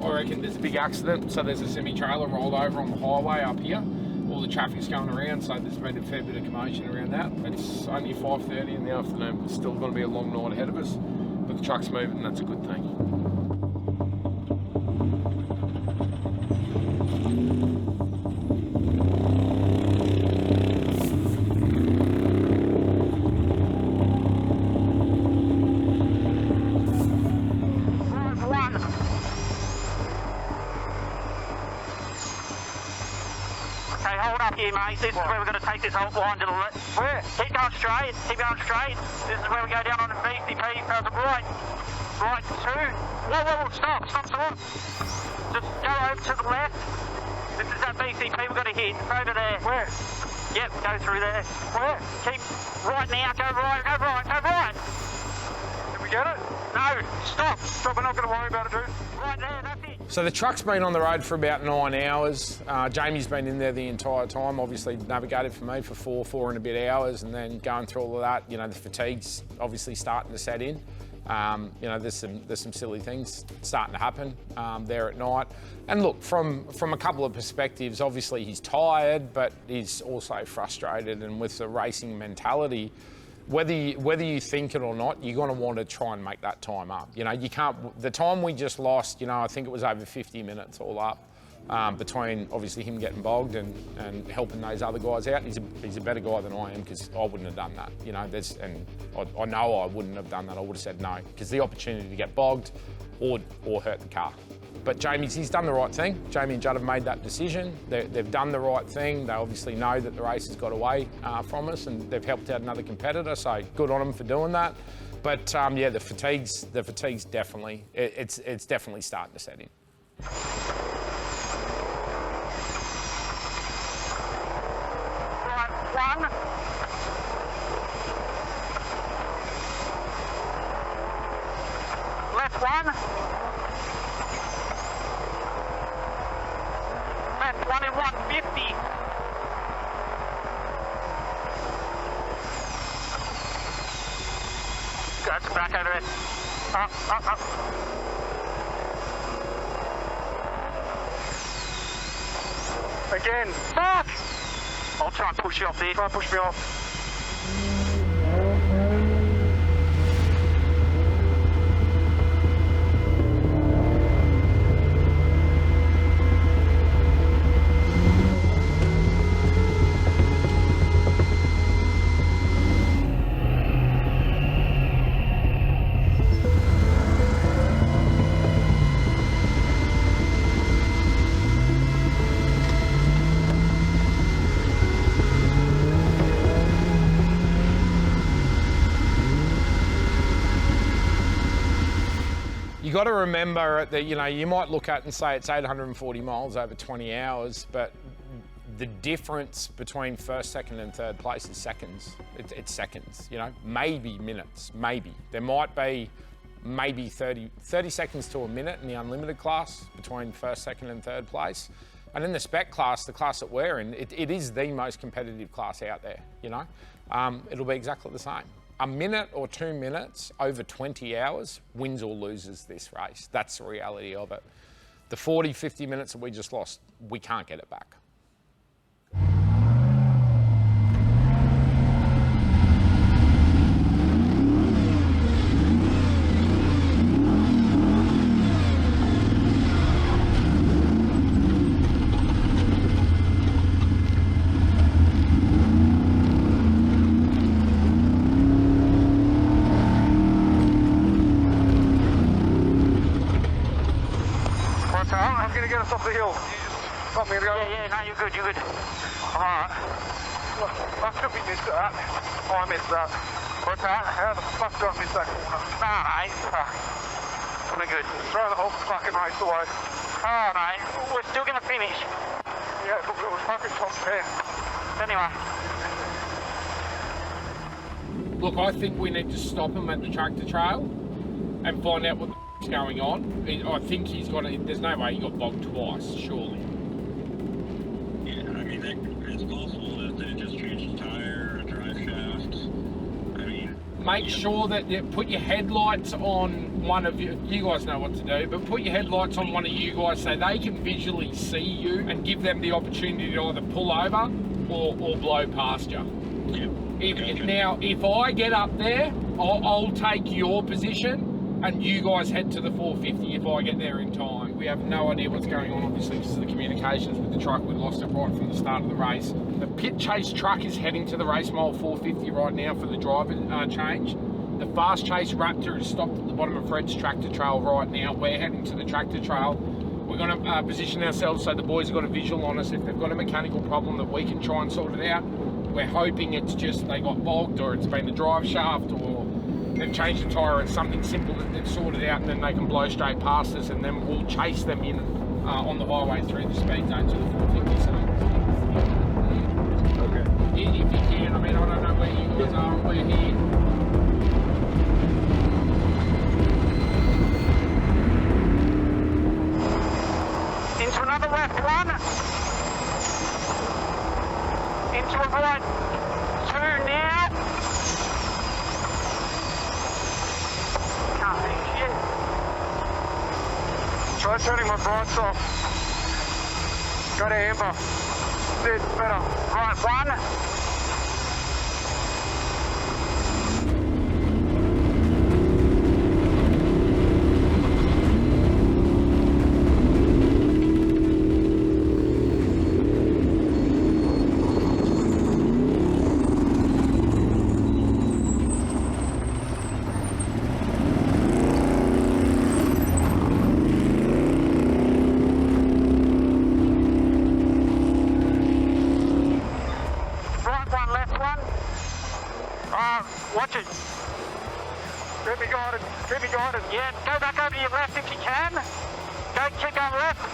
I reckon there's a big accident. So there's a semi-trailer rolled over on the highway up here. All the traffic's going around, so there's been a fair bit of commotion around that. It's only 5:30 in the afternoon. It's still going to be a long night ahead of us, but the truck's moving, and that's a good thing.
Here, mate, this is where we're going to take this whole line to the left. Where? Keep going straight, keep going straight. This is where we go down on the BCP, goes right. Right, 2. Whoa, stop. Just go over to the left. This is that BCP we're going to hit. It's over there. Where? Yep, go through there. Where? Keep right now, go right. Did we get it? No, stop. We're not going to worry about it, dude. Right there, that's it.
So the truck's been on the road for about 9 hours. Jamie's been in there the entire time, obviously navigated for me for four and a bit hours, and then going through all of that, you know, the fatigue's obviously starting to set in. You know, there's some silly things starting to happen there at night. And look, from a couple of perspectives, obviously he's tired, but he's also frustrated, and with the racing mentality, whether you think it or not, you're going to want to try and make that time up. You know, you can't. The time we just lost, you know, I think it was over 50 minutes all up, between obviously him getting bogged and helping those other guys out. He's a better guy than I am, because I wouldn't have done that. You know, I know I wouldn't have done that. I would have said no, because the opportunity to get bogged or hurt the car. But he's done the right thing. Jamie and Judd have made that decision. They've done the right thing. They obviously know that the race has got away from us, and they've helped out another competitor, so good on them for doing that. But yeah, the fatigue's definitely, it's definitely starting to set in.
Right, 1. Left 1. Left 1 in 150. Good, back over it. Up. Again. Fuck! I'll try and push you off there. Try and push me off.
You got to remember that, you know, you might look at it and say it's 840 miles over 20 hours, but the difference between first, second and third place is seconds. It's seconds, you know, maybe minutes, maybe. There might be maybe 30 seconds to a minute in the unlimited class between first, second and third place. And in the spec class, the class that we're in, it is the most competitive class out there, you know. It'll be exactly the same. A minute or 2 minutes over 20 hours wins or loses this race. That's the reality of it. The 40, 50 minutes that we just lost, we can't get it back.
I'm going to get us off the hill. You just stop me to go. Yeah, no, you're good. Alright. I should be missed that. Oh, I missed that. What's that? How the fuck did I miss that corner? Nah, mate. We're good. Throw the whole fucking race away. Oh, mate. We're still going to finish. Yeah, but it was fucking top 10. Anyway.
Look, I think we need to stop them at the tractor trail and find out what the what's going on. I think he's got. There's no way he got bogged twice, surely.
Yeah, I mean, it's possible that they just changed a tire, a drive shaft. I mean,
make sure that you put your headlights on one of you. You guys know what to do, but put your headlights on one of you guys so they can visually see you and give them the opportunity to either pull over or blow past you.
Yeah.
If I get up there, I'll take your position and you guys head to the 450 if I get there in time. We have no idea what's going on, obviously, because of the communications with the truck. We lost it right from the start of the race. The pit chase truck is heading to the race mile 450 right now for the driver change. The fast chase Raptor is stopped at the bottom of Fred's tractor trail right now. We're heading to the tractor trail. We're going to position ourselves so the boys have got a visual on us. If they've got a mechanical problem, that we can try and sort it out. We're hoping it's just they got bogged, or it's been the drive shaft, or they've changed the tyre. It's something simple that they've sorted out, and then they can blow straight past us, and then we'll chase them in on the highway through the speed zone to the 450 zone.
Okay.
If you can, I mean, I don't know where you guys are. We're here.
Into another left one. Into a right 2 now. Can't see shit.
Try turning my brights off. Go to amber. That's better.
Right 1.
Watch it. Keep me guided. Keep me guided.
Yeah, go back over to your left if you can. Go, keep going left.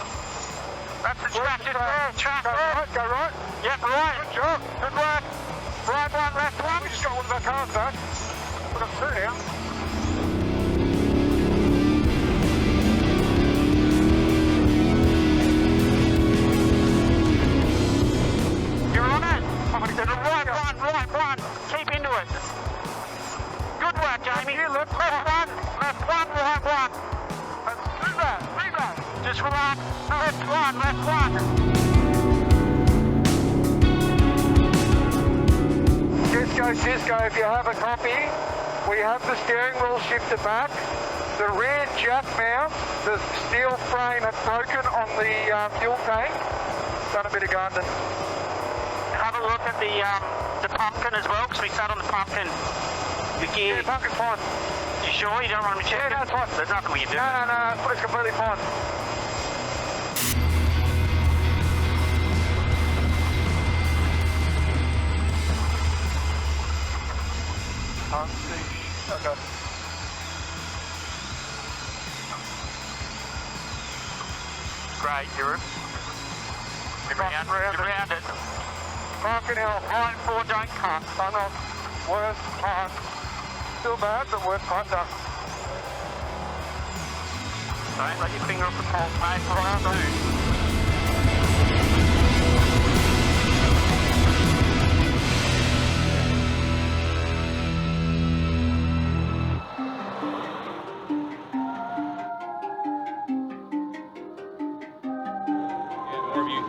That's the track just there. Track
go
there.
right, go right.
Yep, right.
Good job.
Good work. Right 1, left 1.
We just got one of our cars back. Put them through now.
You're on it. To the right 1. Keep into it. Good work, Jamie. Left 1, right 1.
Let's do that.
Just relax. Left 1.
Cisco, if you have a copy, we have the steering wheel shifted back. The rear jack mount, the steel frame had broken on the fuel tank. Done a bit of gardening.
Have a look at the pumpkin as well, because we sat on the pumpkin. The gear.
Yeah, the pumpkin's fine.
You sure you don't want me to check?
Yeah, no, it's fine.
There's nothing we can do.
No, it's completely fine. Okay.
Great, you're around it.
Fucking hell.
Line 4, don't cut.
I'm not. Worst part. Still bad, but worst part done.
Don't let your finger off the pulse, mate. Round 2.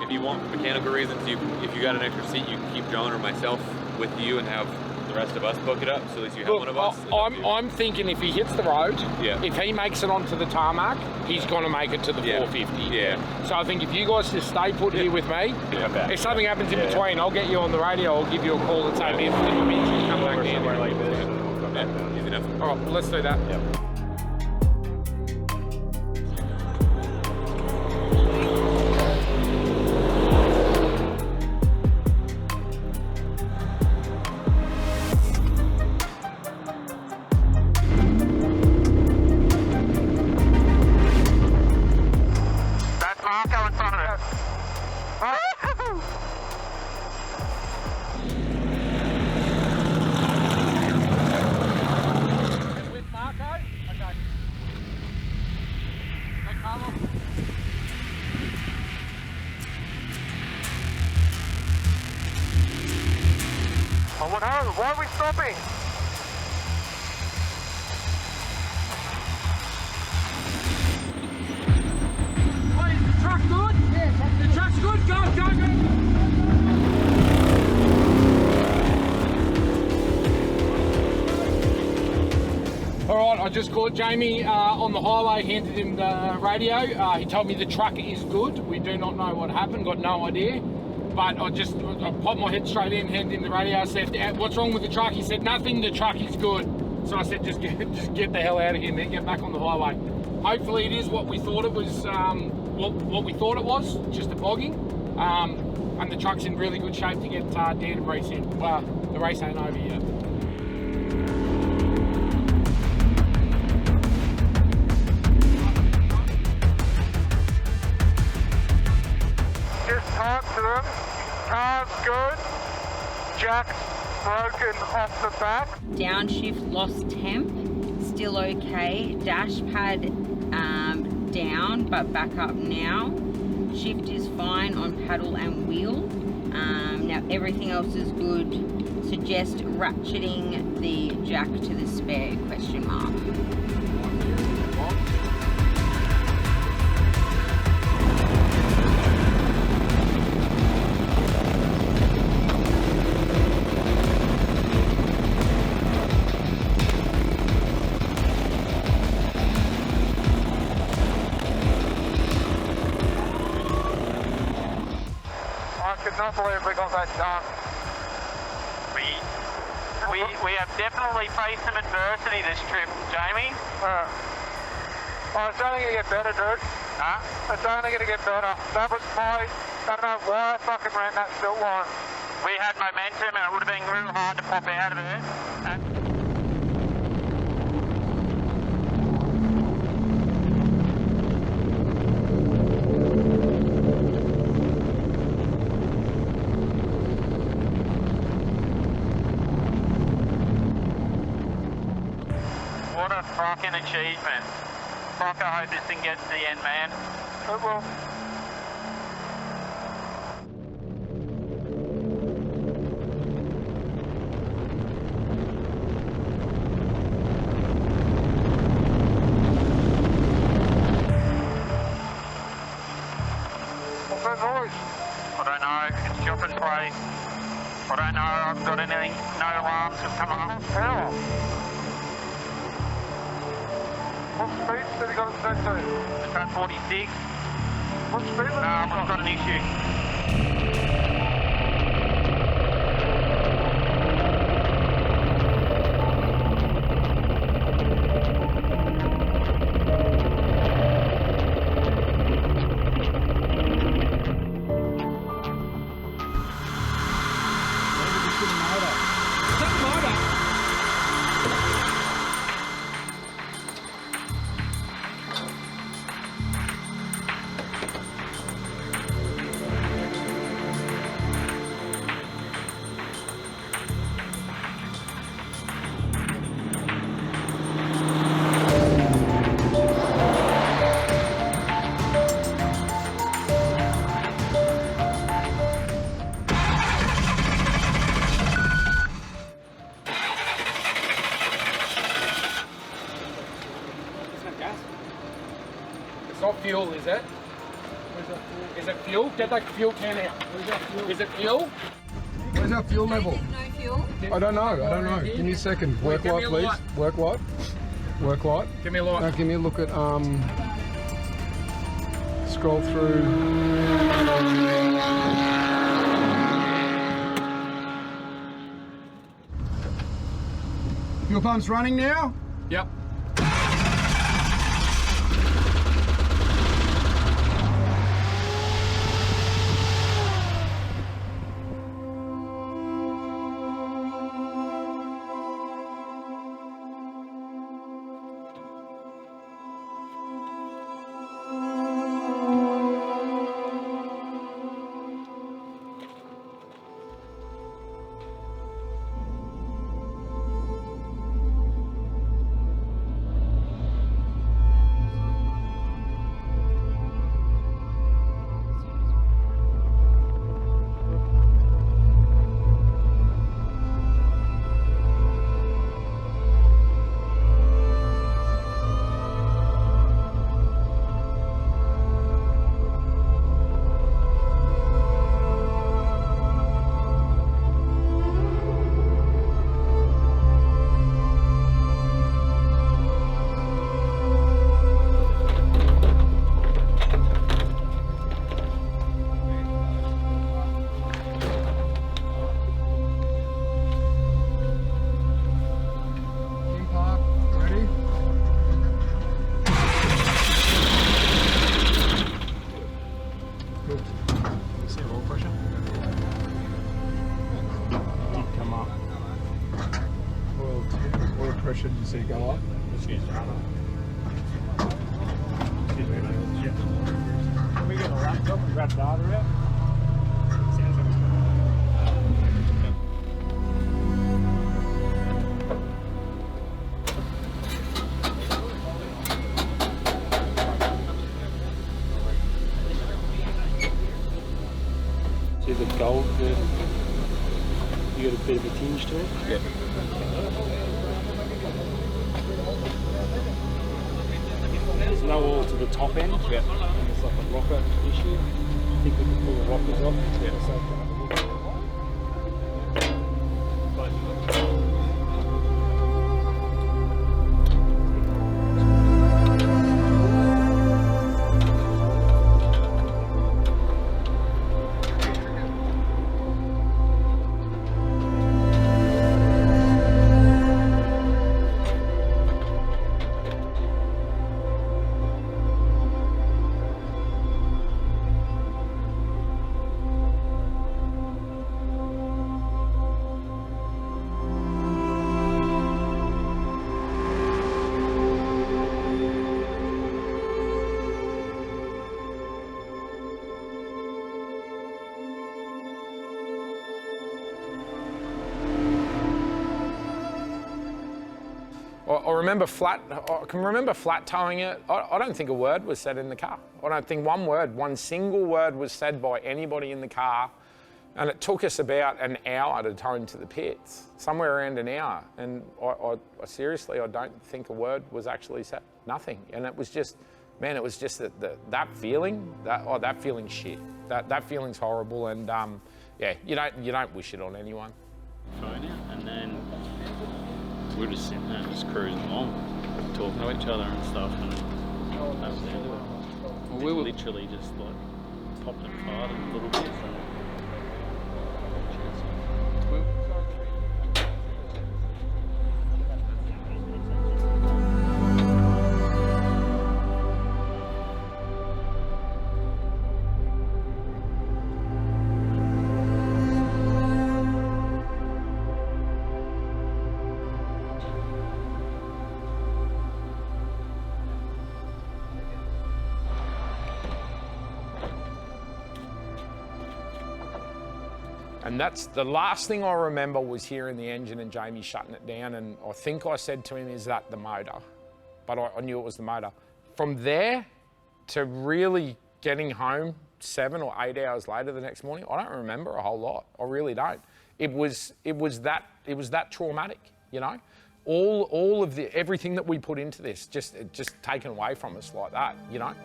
If you want mechanical reasons, if you got an extra seat, you can keep John or myself with you and have the rest of us book it up, so at least you have one of us.
I'm thinking if he hits the road,
yeah.
If he makes it onto the tarmac, he's going to make it to the 450.
Yeah.
So I think if you guys just stay put here with me, if something happens in between, I'll get you on the radio, I'll give you a call and say, if I'm injured, come back down.
Like this. Yeah, easy enough.
All right, well, let's do that.
Yeah.
Oh, what happened? Why are we stopping?
Wait, is the truck good? Yeah, the truck's good. Go, go, go. All right, I just caught Jamie on the highway, handed him the radio. He told me the truck is good. We do not know what happened, got no idea. But I popped my head straight in, handed him the radio. I said, what's wrong with the truck? He said, nothing, the truck is good. So I said, just get the hell out of here, man, get back on the highway. Hopefully it is what we thought it was, what we thought it was, just a bogging. And the truck's in really good shape to get Dan and Reese in. Well, the race ain't over yet.
Just talk to them. Car's good. Jack's broken off the back.
Downshift lost temp, still okay. Dash pad down, but back up now. Shift is fine on paddle and wheel. Now everything else is good. Suggest ratcheting the jack to the spare, question mark.
I can't believe we got that done.
We have definitely faced some adversity this trip, Jamie.
Oh, it's only going to get better, dude.
Huh?
It's only going to get better. That was I don't know why I fucking ran that still line.
We had momentum and it would have been real hard to pop out of it. What a fucking achievement. Fuck, I hope this thing gets to the end, man.
It will. What's that noise?
I don't know, it's jumping play. I don't know, I've got anything, no alarms have come up.
Power. What speed did he got it set to?
It's about 46.
What speed?
I've got an issue.
Not fuel, is it? Is it fuel? Get that fuel can out. Is it fuel?
Where's our fuel level?
No fuel.
I don't know. Give me a second. Work light, please. Work light. Work light.
Give me a light.
Now give me a look at scroll through. Fuel pump's running now?
Yep.
pressure did you see go up?
Excuse me. Can we get a laptop and grab data out? See the gold, you got a bit of a tinge to it?
Yeah.
There's no oil to the top end.
Yeah.
And it's like a rocker issue. I think we can pull the rockers off.
Yeah.
So I can have a look at it.
I can remember flat towing it. I don't think a word was said in the car. I don't think one single word was said by anybody in the car. And it took us about an hour to tow into the pits, somewhere around an hour. And I seriously, I don't think a word was actually said, nothing. And it was just, man, it was just that feeling, that feeling's shit. That feeling's horrible. And yeah, you don't wish it on anyone.
Phone out, and then we were just sitting there just cruising along, talking to each other and stuff, and that was the end of it. Well, we were literally just like popped and farted a little bit.
And that's the last thing I remember was hearing the engine and Jamie shutting it down. And I think I said to him, is that the motor? But I knew it was the motor. From there to really getting home 7 or 8 hours later the next morning, I don't remember a whole lot. I really don't. It was that traumatic, you know? All of everything that we put into this, just taken away from us like that, you know?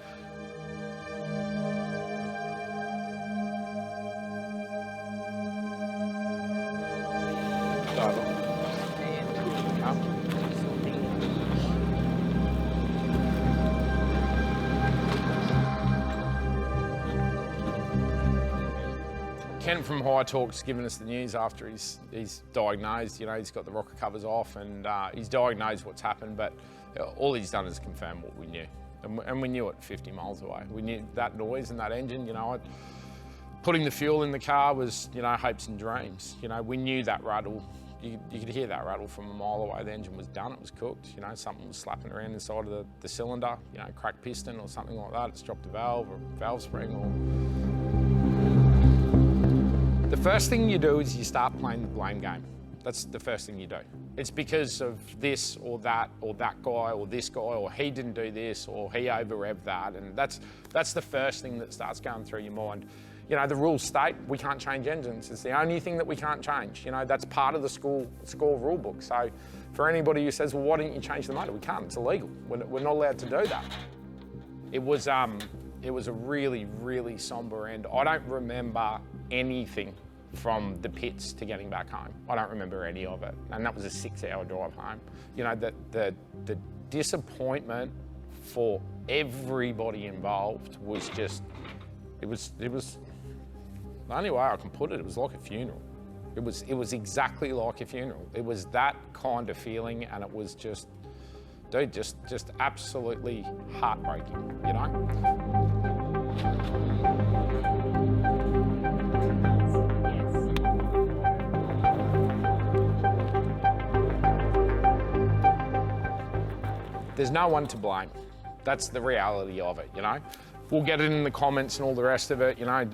Ken from High Talk's given us the news after he's diagnosed. You know, he's got the rocker covers off and he's diagnosed what's happened, but all he's done is confirm what we knew. And we knew it 50 miles away. We knew that noise and that engine, you know, putting the fuel in the car was, you know, hopes and dreams. You know, we knew that rattle. You could hear that rattle from a mile away. The engine was done, it was cooked. You know, something was slapping around inside of the cylinder, you know, cracked piston or something like that. It's dropped a valve or valve spring or... The first thing you do is you start playing the blame game. That's the first thing you do. It's because of this or that guy or this guy or he didn't do this or he over-revved that. And that's the first thing that starts going through your mind. You know, the rules state we can't change engines. It's the only thing that we can't change. You know, that's part of the SCORE rule book. So for anybody who says, well, why didn't you change the motor? We can't, it's illegal. We're not allowed to do that. It was a really, really somber end. I don't remember anything from the pits to getting back home. I don't remember any of it. And that was a 6-hour drive home. You know, the disappointment for everybody involved was just, it was, the only way I can put it, it was like a funeral. It was exactly like a funeral. It was that kind of feeling, and it was just, dude, just absolutely heartbreaking, you know? there's no one to blame. That's the reality of it, you know. We'll get it in the comments and all the rest of it, you know,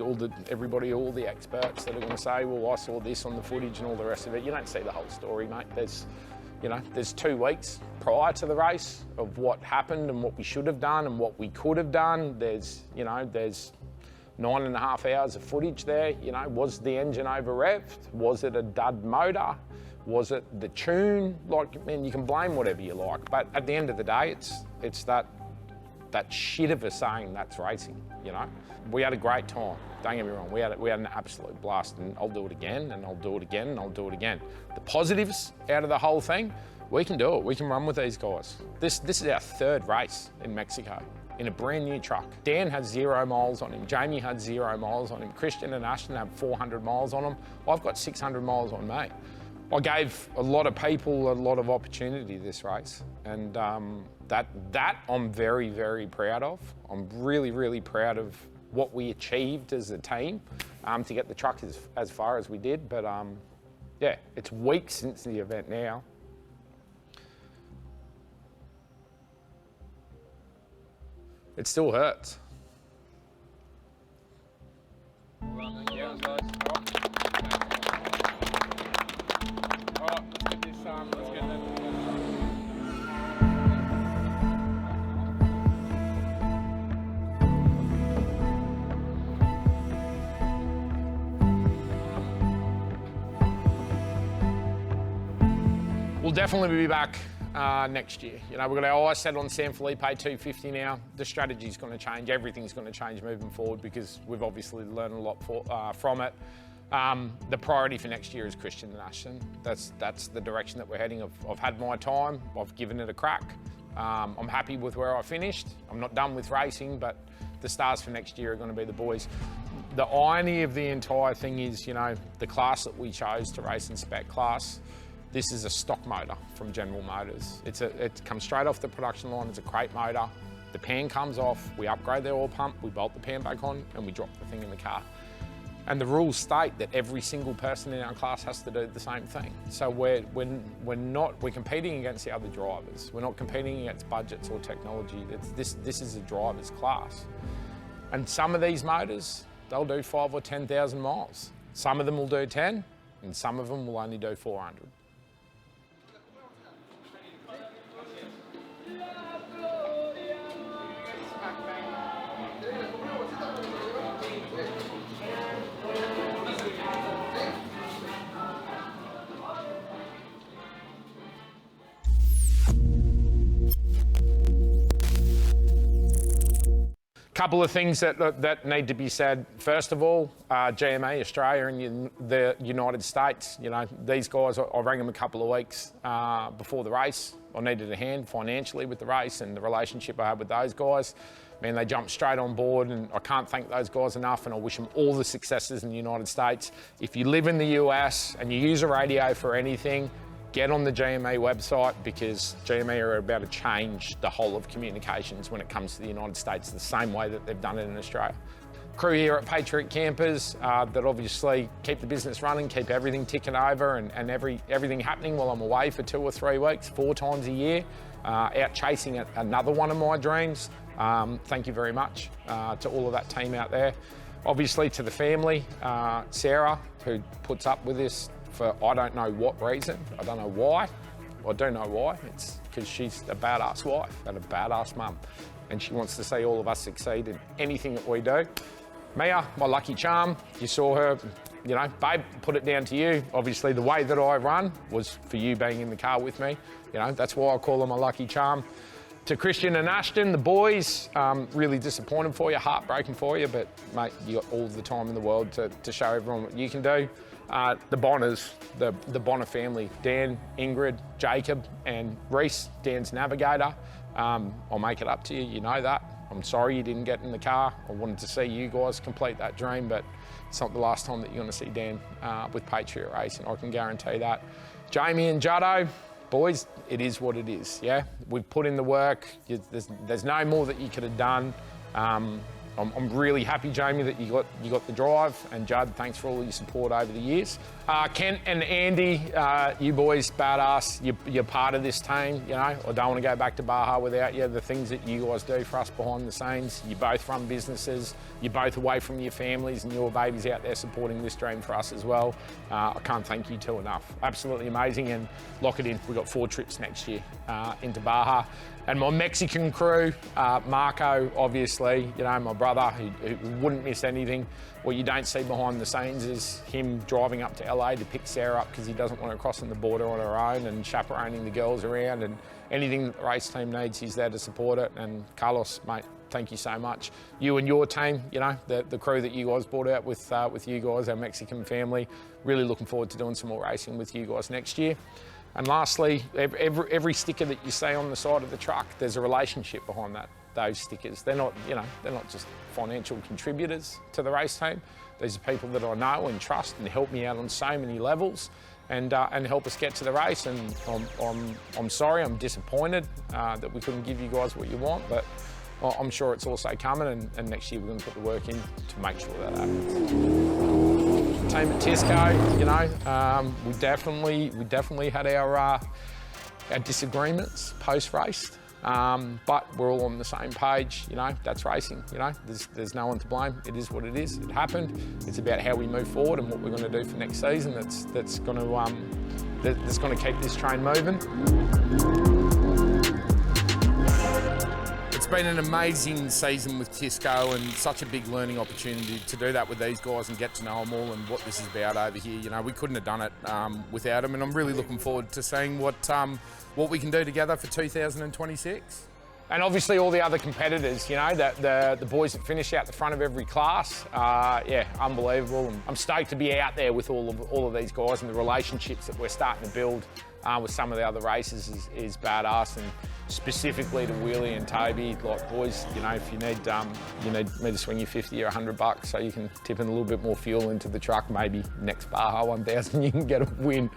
everybody, all the experts that are going to say, well, I saw this on the footage and all the rest of it. You don't see the whole story, mate. There's 2 weeks prior to the race of what happened and what we should have done and what we could have done. There's 9.5 hours of footage there. You know, was the engine over revved? Was it a dud motor? Was it the tune? Like, man, you can blame whatever you like, but at the end of the day, it's that shit of a saying that's racing, you know? We had a great time, don't get me wrong. We had an absolute blast, and I'll do it again, and I'll do it again, and I'll do it again. The positives out of the whole thing, we can do it. We can run with these guys. This is our 3rd race in Mexico in a brand new truck. Dan had 0 miles on him. Jamie had 0 miles on him. Christian and Ashton have 400 miles on them. I've got 600 miles on me. I gave a lot of people a lot of opportunity this race, and that I'm very, very proud of. I'm really, really proud of what we achieved as a team to get the truck as far as we did. But yeah, it's weeks since the event now. It still hurts. Yeah, guys. We'll definitely be back next year. You know, we've got our eyes set on San Felipe 250 now. The strategy's going to change. Everything's going to change moving forward because we've obviously learned a lot from it. The priority for next year is Christian and Ashton. That's the direction that we're heading. I've had my time. I've given it a crack. I'm happy with where I finished. I'm not done with racing, but the stars for next year are going to be the boys. The irony of the entire thing is, you know, the class that we chose to race in spec class, this is a stock motor from General Motors. It comes straight off the production line. It's a crate motor. The pan comes off, we upgrade the oil pump, we bolt the pan back on, and we drop the thing in the car. And the rules state that every single person in our class has to do the same thing. So we're competing against the other drivers. We're not competing against budgets or technology. This is a driver's class. And some of these motors, they'll do 5,000 or 10,000 miles. Some of them will do 10, and some of them will only do 400. Couple of things that need to be said. First of all, GMA Australia and the United States, you know, these guys, I rang them a couple of weeks before the race. I needed a hand financially with the race and the relationship I had with those guys. Man, they jumped straight on board, and I can't thank those guys enough, and I wish them all the successes in the United States. If you live in the US and you use a radio for anything, get on the GMA website, because GMA are about to change the whole of communications when it comes to the United States, the same way that they've done it in Australia. Crew here at Patriot Campers that obviously keep the business running, keep everything ticking over and everything happening while I'm away for 2 or 3 weeks, 4 times a year, out chasing another one of my dreams. Thank you very much to all of that team out there. Obviously to the family, Sarah, who puts up with this for I don't know what reason. I don't know why. I do know why. It's because she's a badass wife and a badass mum, and she wants to see all of us succeed in anything that we do. Mia, my lucky charm, you saw her, you know, babe, put it down to you. Obviously the way that I run was for you being in the car with me. You know, that's why I call her my lucky charm. To Christian and Ashton, the boys, really disappointed for you, heartbroken for you, but mate, you got all the time in the world to show everyone what you can do. The Bonners, the Bonner family, Dan, Ingrid, Jacob, and Reese, Dan's navigator. I'll make it up to you, you know that. I'm sorry you didn't get in the car. I wanted to see you guys complete that dream, but it's not the last time that you're going to see Dan with Patriot Racing, I can guarantee that. Jamie and Juddo, boys, it is what it is, yeah? We've put in the work. There's no more that you could have done. I'm really happy, Jamie, that you got the drive, and Judd, thanks for all your support over the years. Kent and Andy, you boys, badass. You're part of this team. You know, I don't want to go back to Baja without you. The things that you guys do for us behind the scenes. You both run businesses. You're both away from your families, and your babies out there supporting this dream for us as well. I can't thank you two enough. Absolutely amazing, and lock it in. We've got 4 trips next year into Baja. And my Mexican crew, Marco, obviously, you know, my brother, who wouldn't miss anything. What you don't see behind the scenes is him driving up to LA to pick Sarah up because he doesn't want her crossing the border on her own, and chaperoning the girls around, and anything that the race team needs, he's there to support it. And Carlos, mate, thank you so much. You and your team, you know, the crew that you guys brought out with you guys, our Mexican family, really looking forward to doing some more racing with you guys next year. And lastly, every sticker that you see on the side of the truck, there's a relationship behind those stickers. They're not, you know, they're not just financial contributors to the race team. These are people that I know and trust and help me out on so many levels, and help us get to the race. And I'm sorry, I'm disappointed that we couldn't give you guys what you want, but I'm sure it's also coming, and next year we're going to put the work in to make sure that happens. Team at Tisco, you know, we definitely had our disagreements post-race, but we're all on the same page. You know, that's racing. You know, there's no one to blame. It is what it is. It happened. It's about how we move forward and what we're going to do for next season. That's going to keep this train moving. It's been an amazing season with Tisco, and such a big learning opportunity to do that with these guys and get to know them all and what this is about over here. You know, we couldn't have done it without them, and I'm really looking forward to seeing what we can do together for 2026. And obviously all the other competitors, you know, the boys that finish out the front of every class, yeah, unbelievable. And I'm stoked to be out there with all of these guys, and the relationships that we're starting to build with some of the other races is badass. And specifically to Wheelie and Toby, like, boys, you know, if you need me to swing you 50 or $100 so you can tip in a little bit more fuel into the truck, maybe next Baja 1000 you can get a win.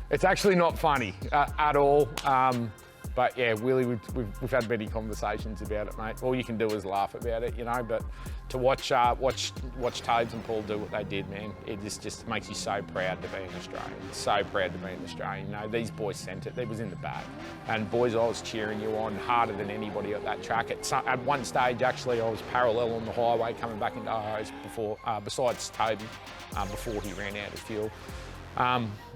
It's actually not funny at all. But yeah, Wheelie, we've had many conversations about it, mate. All you can do is laugh about it, you know. But to watch Tobes and Paul do what they did, man, it just makes you so proud to be an Australian. So proud to be an Australian. You know, these boys sent it. It was in the bag. And boys, I was cheering you on harder than anybody at that track. At one stage, actually, I was parallel on the highway coming back into Ohos besides Toby, before he ran out of fuel.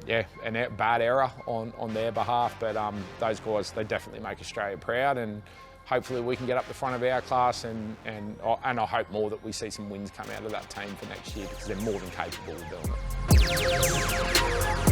Yeah, a bad error on their behalf, but those guys, they definitely make Australia proud, and hopefully we can get up the front of our class, and I hope more that we see some wins come out of that team for next year, because they're more than capable of doing it.